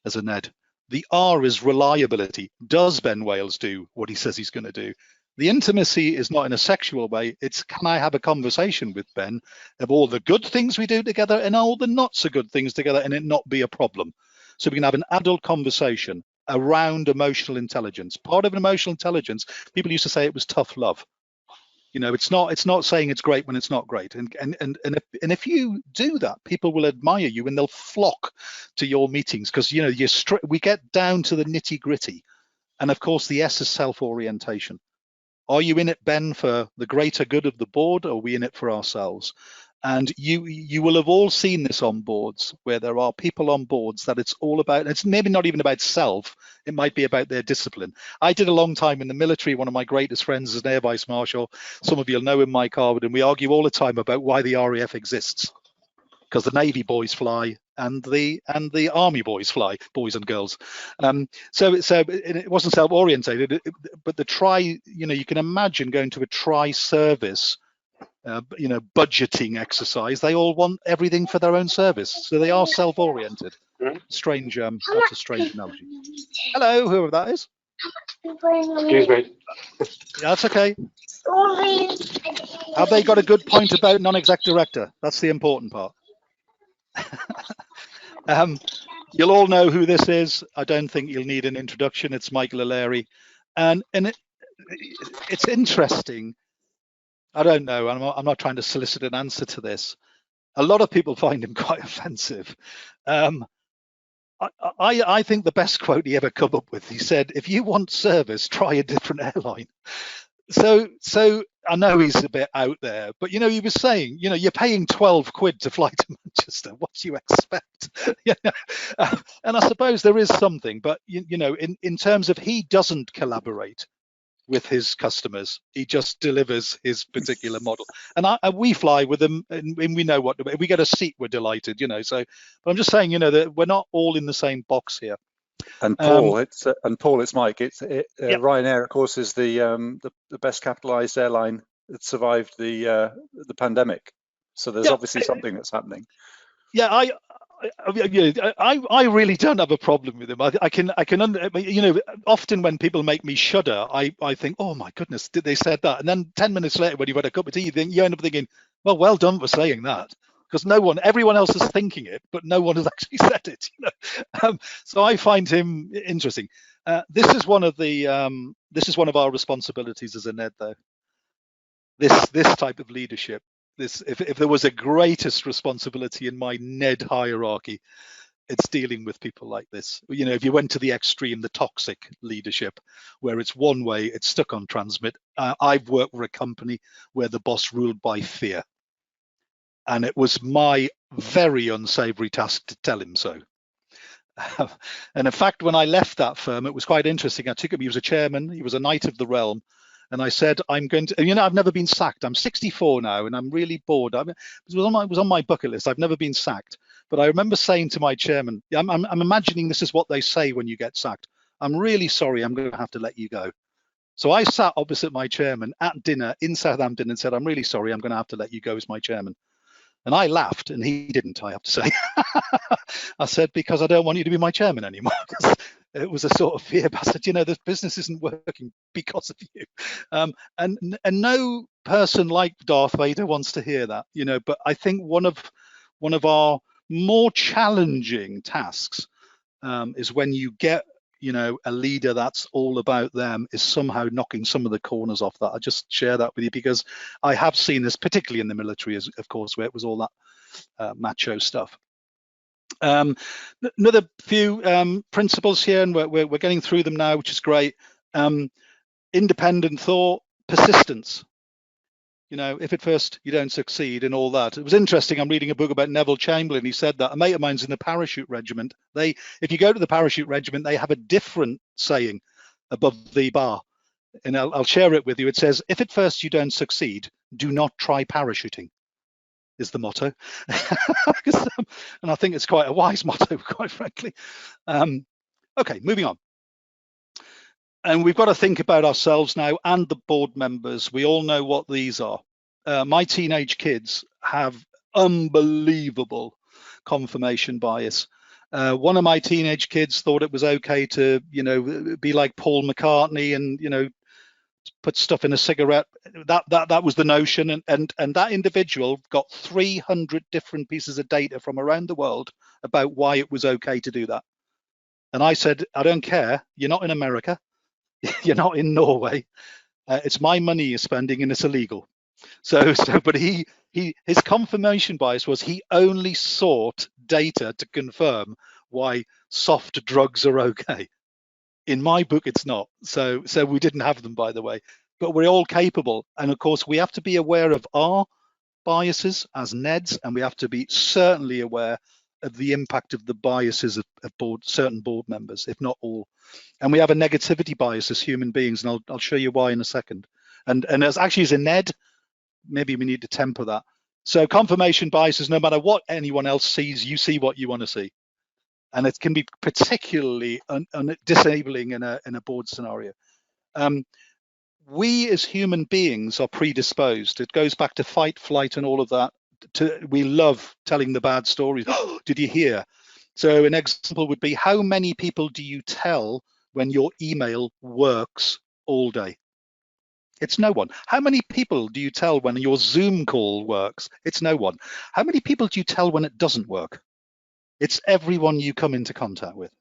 as a NED? The R is reliability. Does Ben Wales do what he says he's going to do? The intimacy is not in a sexual way. It's, can I have a conversation with Ben of all the good things we do together and all the not so good things together and it not be a problem? So we can have an adult conversation around emotional intelligence. Part of emotional intelligence, people used to say it was tough love. It's not saying it's great when it's not great. And if you do that, people will admire you and they'll flock to your meetings because we get down to the nitty gritty. And of course, the S is self-orientation. Are you in it, Ben, for the greater good of the board, or are we in it for ourselves? And you will have all seen this on boards where there are people on boards that it's all about, it's maybe not even about self, it might be about their discipline. I did a long time in the military. One of my greatest friends is an Air Vice Marshal. Some of you'll know him, Mike Harwood, and we argue all the time about why the RAF exists. Because the Navy boys fly and the Army boys fly, boys and girls. So it wasn't self-orientated, but the you can imagine going to a tri-service budgeting exercise. They all want everything for their own service, so they are self-oriented. Strange, that's a strange analogy. Hello, whoever that is. Excuse me. That's okay. Have they got a good point about non-exec director? That's the important part. You'll all know who this is. I don't think you'll need an introduction. It's Michael O'Leary, and it's interesting. I don't know. I'm not trying to solicit an answer to this. A lot of people find him quite offensive. I think the best quote he ever come up with, he said, if you want service, try a different airline. So I know he's a bit out there, but he was saying, you're paying 12 quid to fly to Manchester. What do you expect? And I suppose there is something, but in terms of he doesn't collaborate with his customers, he just delivers his particular model. And we fly with them, and we know if we get a seat, we're delighted. So but I'm just saying, that we're not all in the same box here. And Paul, it's Mike. Yep. Ryanair, of course, is the best capitalised airline that survived the pandemic. So there's obviously something that's happening. Yeah, I really don't have a problem with him. I can often when people make me shudder, I think, oh my goodness, did they said that? And then 10 minutes later, when you've had a cup of tea, you end up thinking, well done for saying that, because everyone else is thinking it, but no one has actually said it. So I find him interesting. This is one of our responsibilities as a NED, though. This type of leadership. If there was a greatest responsibility in my NED hierarchy, it's dealing with people like this. If you went to the extreme, the toxic leadership, where it's one way, it's stuck on transmit. I've worked for a company where the boss ruled by fear, and it was my very unsavory task to tell him so. And in fact, when I left that firm, it was quite interesting. I took him. He was a chairman. He was a knight of the realm. And I said, I'm going to, I've never been sacked. I'm 64 now, and I'm really bored. It was on my bucket list. I've never been sacked. But I remember saying to my chairman, I'm imagining this is what they say when you get sacked. I'm really sorry, I'm going to have to let you go. So I sat opposite my chairman at dinner in Southampton and said, I'm really sorry, I'm going to have to let you go as my chairman. And I laughed, and he didn't, I have to say. I said, because I don't want you to be my chairman anymore. It was a sort of fear. I said, this business isn't working because of you. And no person like Darth Vader wants to hear that, but I think one of our more challenging tasks is when you get, a leader that's all about them is somehow knocking some of the corners off that. I just share that with you because I have seen this, particularly in the military, of course, where it was all that macho stuff. Another few principles here, and we're getting through them now, which is great. Independent thought, persistence. If at first you don't succeed and all that. It was interesting. I'm reading a book about Neville Chamberlain. He said that a mate of mine's in the parachute regiment. If you go to the parachute regiment, they have a different saying above the bar, and I'll share it with you. It says, if at first you don't succeed, do not try parachuting, is the motto. And I think it's quite a wise motto, quite frankly. Okay, moving on. And we've got to think about ourselves now and the board members. We all know what these are. My teenage kids have unbelievable confirmation bias. One of my teenage kids thought it was okay to, be like Paul McCartney and, put stuff in a cigarette. That was the notion. And that individual got 300 different pieces of data from around the world about why it was okay to do that. And I said, I don't care. You're not in America. You're not in Norway. It's my money you're spending, and it's illegal. But his confirmation bias was he only sought data to confirm why soft drugs are okay. In my book, it's not. So we didn't have them, by the way. But we're all capable, and of course, we have to be aware of our biases as NEDs, and we have to be certainly aware of the impact of the biases of certain board members, if not all. And we have a negativity bias as human beings, and I'll show you why in a second. And as actually as a NED, maybe we need to temper that. So confirmation biases, no matter what anyone else sees, you see what you want to see. And it can be particularly disabling in a board scenario. We as human beings are predisposed. It goes back to fight, flight, and all of that. We love telling the bad stories. Oh, did you hear? So an example would be, how many people do you tell when your email works all day? It's no one. How many people do you tell when your Zoom call works? It's no one. How many people do you tell when it doesn't work? It's everyone you come into contact with,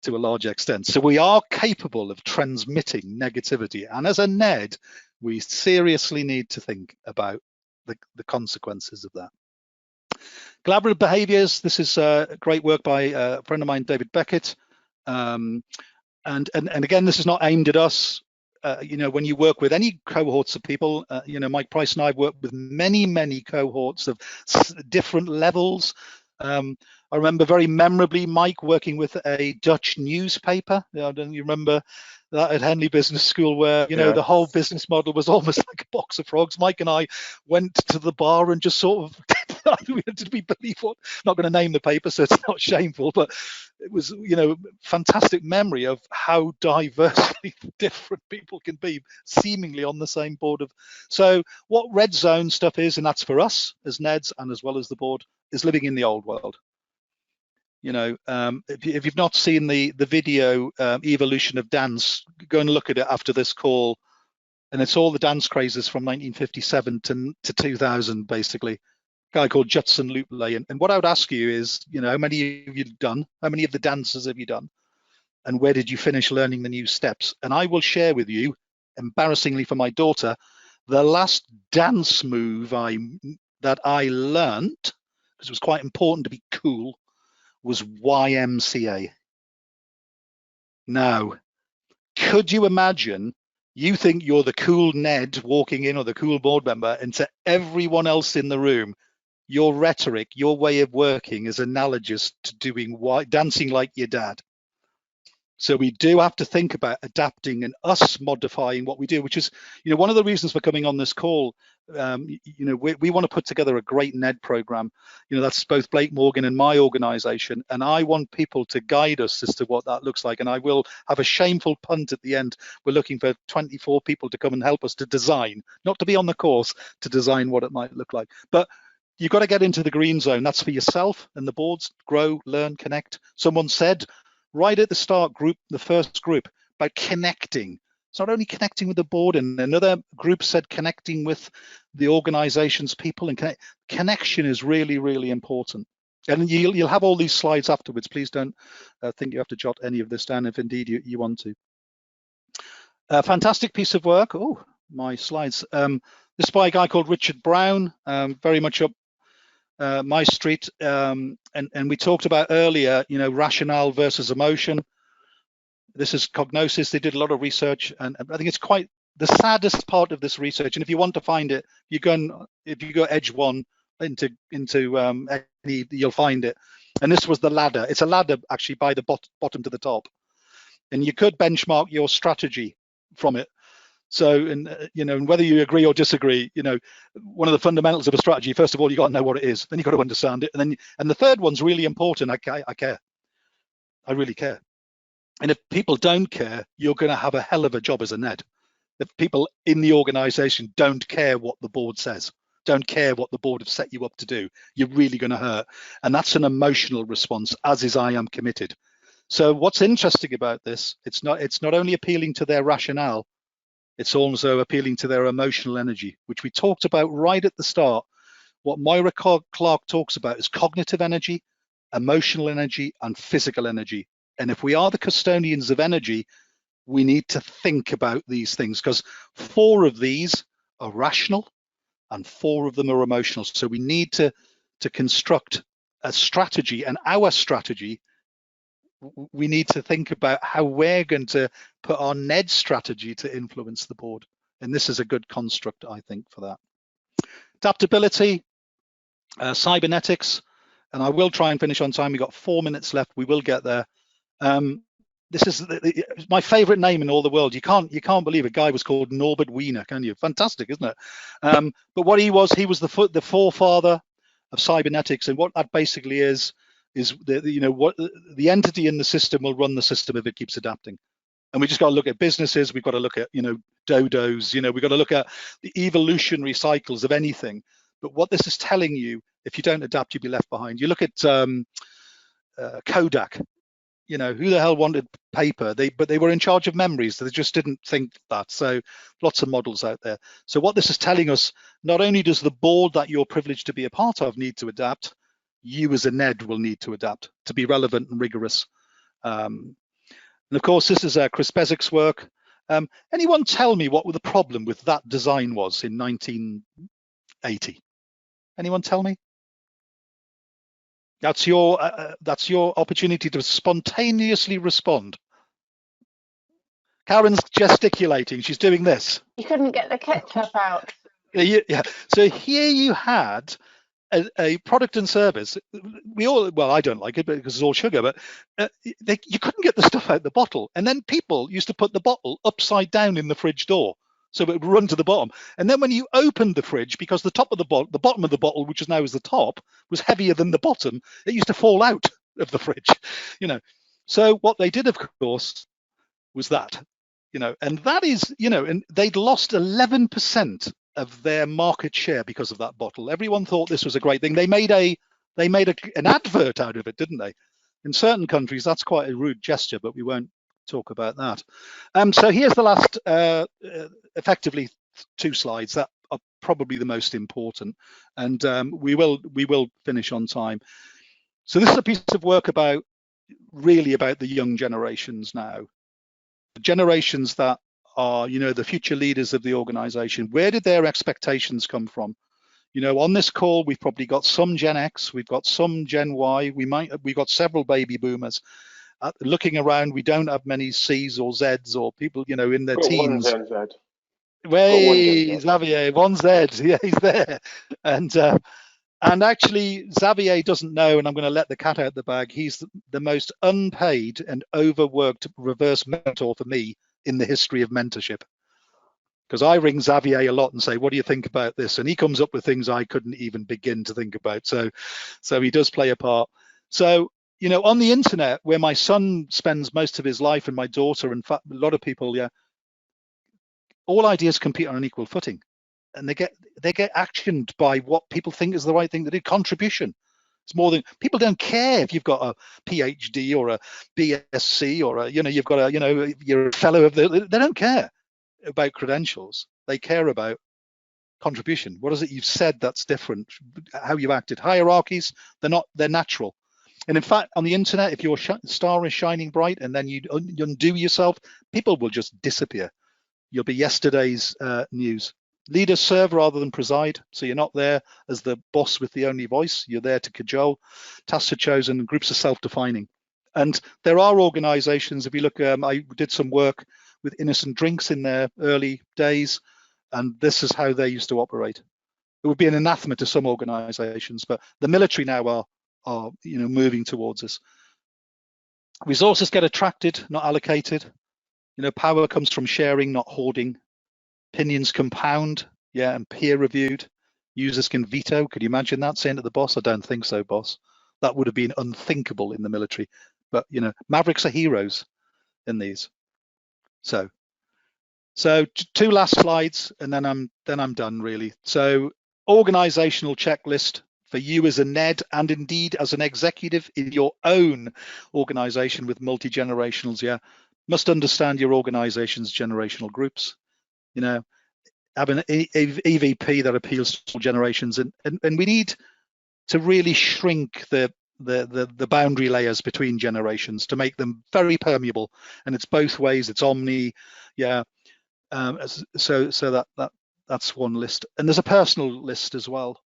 to a large extent. So we are capable of transmitting negativity. And as a NED, we seriously need to think about the consequences of that. Collaborative behaviors. This is great work by a friend of mine, David Beckett. And again, this is not aimed at us. When you work with any cohorts of people, Mike Price and I have worked with many cohorts of different levels. I remember very memorably Mike working with a Dutch newspaper. Don't you remember that at Henley Business School, where the whole business model was almost like a box of frogs? Mike and I went to the bar and just sort of Did we believe what? Not going to name the paper, so it's not shameful, but it was, fantastic memory of how diversely different people can be, seemingly on the same board of. So what red zone stuff is, and that's for us as NEDs and as well as the board, is living in the old world. If you've not seen the video evolution of dance, go and look at it after this call, and it's all the dance crazes from 1957 to 2000, basically. A guy called Judson Lutley. And what I would ask you is, how many have you done? How many of the dances have you done? And where did you finish learning the new steps? And I will share with you, embarrassingly for my daughter, the last dance move that I learned, because it was quite important to be cool, was YMCA. Now, could you imagine, you think you're the cool Ned walking in, or the cool board member, and to everyone else in the room, your rhetoric, your way of working is analogous to dancing like your dad. So we do have to think about adapting and us modifying what we do, which is, one of the reasons for coming on this call. We want to put together a great NED program. That's both Blake Morgan and my organization, and I want people to guide us as to what that looks like. And I will have a shameful punt at the end. We're looking for 24 people to come and help us to design, not to be on the course, to design what it might look like. But you've got to get into the green zone. That's for yourself and the boards. Grow, learn, connect. Someone said right at the start, the first group, about connecting. It's not only connecting with the board, and another group said connecting with the organization's people, and connection is really, really important. And you'll have all these slides afterwards. Please don't think you have to jot any of this down if indeed you want to. A fantastic piece of work. Oh, my slides. This is by a guy called Richard Brown, very much up my street. And we talked about earlier, rationale versus emotion. This is Cognosis. They did a lot of research, and I think it's quite the saddest part of this research. And if you want to find it, if you go edge one into you'll find it. And this was the ladder. It's a ladder actually by the bottom to the top, and you could benchmark your strategy from it. So, and whether you agree or disagree, one of the fundamentals of a strategy, first of all, you got to know what it is, then you got to understand it, and the third one's really important. I care. I really care. And if people don't care, you're going to have a hell of a job as a NED. If people in the organization don't care what the board says, don't care what the board have set you up to do, you're really going to hurt. And that's an emotional response, as is I am committed. So what's interesting about this, it's not only appealing to their rationale, it's also appealing to their emotional energy, which we talked about right at the start. What Moira Clark talks about is cognitive energy, emotional energy, and physical energy. And if we are the custodians of energy, we need to think about these things, because 4 of these are rational and 4 of them are emotional. So we need to construct a strategy, and our strategy, we need to think about how we're going to put our NED strategy to influence the board. And this is a good construct, I think, for that. Adaptability, cybernetics, and I will try and finish on time. We've got 4 minutes left. We will get there. This is my favorite name in all the world. You can't believe a guy was called Norbert Wiener, can you? Fantastic, isn't it? But what he was the forefather of cybernetics, and what that basically is the entity in the system will run the system if it keeps adapting. And we just got to look at businesses. We've got to look at dodos. We've got to look at the evolutionary cycles of anything. But what this is telling you, if you don't adapt, you'll be left behind. You look at Kodak. Who the hell wanted paper? But they were in charge of memories. They just didn't think that. So lots of models out there. So what this is telling us, not only does the board that you're privileged to be a part of need to adapt, you as a NED will need to adapt to be relevant and rigorous. And of course, this is Chris Bezick's work. Anyone tell me what the problem with that design was in 1980? Anyone tell me? That's your opportunity to spontaneously respond. Karen's gesticulating. She's doing this. You couldn't get the ketchup out. Yeah. So here you had a product and service. Well, I don't like it because it's all sugar, but you couldn't get the stuff out the bottle. And then people used to put the bottle upside down in the fridge door. so it would run to the bottom. And then when you opened the fridge, because the top of the bottom of the bottle, which is now is the top, was heavier than the bottom, it used to fall out of the fridge, you know. So what they did, of course, was that, you know, and that is, you know, and they'd lost 11% of their market share because of that bottle. Everyone thought this was a great thing. They made an advert out of it, didn't they? In certain countries, that's quite a rude gesture, but we won't talk about that. So here's the last, effectively 2 slides that are probably the most important, and we will finish on time. So this is a piece of work really about the young generations now, the generations that are, you know, the future leaders of the organization. Where did their expectations come from? You know, on this call, we've probably got some Gen X, we've got some Gen Y, we've got several baby boomers. Looking around, we don't have many C's or Z's or people, you know, in their teens. One Z. Way, Xavier, 1Z, yeah, he's there. And actually, Xavier doesn't know, and I'm going to let the cat out the bag. He's the most unpaid and overworked reverse mentor for me in the history of mentorship. Because I ring Xavier a lot and say, what do you think about this? And he comes up with things I couldn't even begin to think about. So he does play a part. So, you know, on the internet, where my son spends most of his life, and my daughter, in fact, a lot of people, yeah, all ideas compete on an equal footing, and they get actioned by what people think is the right thing to do. Contribution. It's more than, people don't care if you've got a PhD or a BSc or a, you know, you've got a, you know, you're a fellow of the, they don't care about credentials. They care about contribution. What is it you've said that's different? How you acted. Hierarchies, they're natural. And in fact, on the internet, if your star is shining bright and then you undo yourself, people will just disappear. You'll be yesterday's news. Leaders serve rather than preside. So you're not there as the boss with the only voice. You're there to cajole. Tasks are chosen, groups are self-defining. And there are organizations, if you look, I did some work with Innocent Drinks in their early days, and this is how they used to operate. It would be an anathema to some organizations, but the military now are you know, moving towards this. Resources get attracted, not allocated. You know, power comes from sharing, not hoarding. Opinions compound, yeah, and peer reviewed. Users can veto. Could you imagine that, saying to the boss, I don't think so, boss? That would have been unthinkable in the military. But, you know, mavericks are heroes in these. So 2 last slides, and then I'm done, really. So organizational checklist for you as a NED, and indeed as an executive in your own organization with multi-generationals, yeah. Must understand your organization's generational groups. You know, have an EVP that appeals to all generations, and we need to really shrink the boundary layers between generations to make them very permeable. And it's both ways. It's omni, yeah. So that's one list, and there's a personal list as well.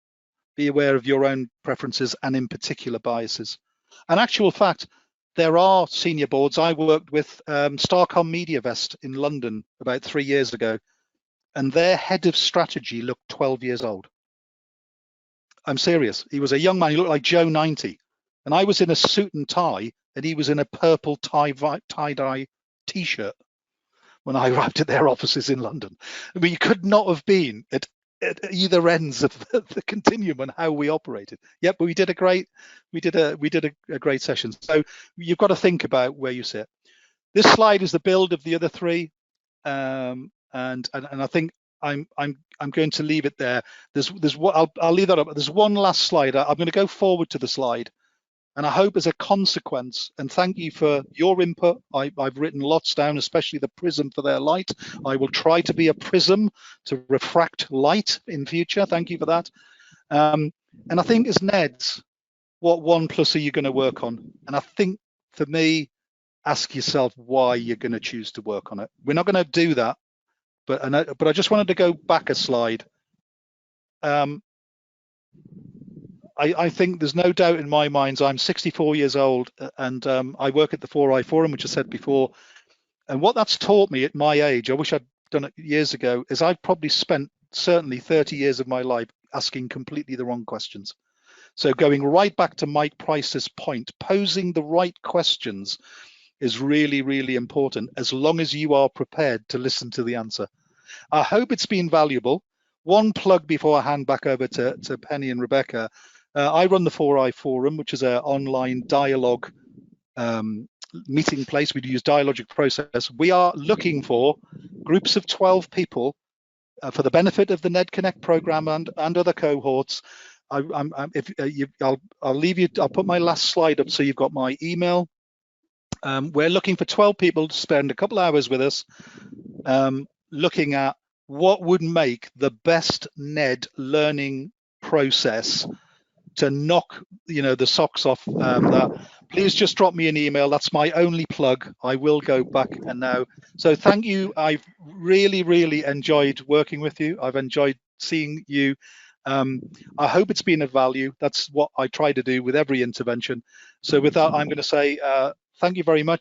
Be aware of your own preferences and in particular biases. An actual fact, there are senior boards. I worked with Starcom MediaVest in London about 3 years ago, and their head of strategy looked 12 years old. I'm serious. He was a young man. He looked like Joe 90. And I was in a suit and tie, and he was in a purple tie-dye t-shirt when I arrived at their offices in London. I mean, you could not have been at either ends of the continuum and how we operated. Yep, but we did a great session. So you've got to think about where you sit. This slide is the build of the other 3, and I think I'm going to leave it there. There's what I'll leave that up. There's one last slide. I'm going to go forward to the slide, and I hope as a consequence, and thank you for your input. I've written lots down, especially the prism for their light. I will try to be a prism to refract light in future. Thank you for that. And I think as NEDs, what 1+ are you going to work on? And I think for me, ask yourself why you're going to choose to work on it. We're not going to do that, but I just wanted to go back a slide. I think there's no doubt in my mind, I'm 64 years old, and I work at the 4i Forum, which I said before. And what that's taught me at my age, I wish I'd done it years ago, is I've probably spent certainly 30 years of my life asking completely the wrong questions. So going right back to Mike Price's point, posing the right questions is really, really important, as long as you are prepared to listen to the answer. I hope it's been valuable. One plug before I hand back over to Penny and Rebecca. I run the 4i Forum, which is an online dialogue meeting place. We use dialogic process. We are looking for groups of 12 people for the benefit of the NED Connect program and other cohorts. I'll leave you. I'll put my last slide up so you've got my email. We're looking for 12 people to spend a couple hours with us, looking at what would make the best NED learning process to knock the socks off that. Please just drop me an email. That's my only plug. I will go back and now. So thank you. I've really enjoyed working with you. I've enjoyed seeing you. I hope it's been of value. That's what I try to do with every intervention. So with that, I'm going to say thank you very much.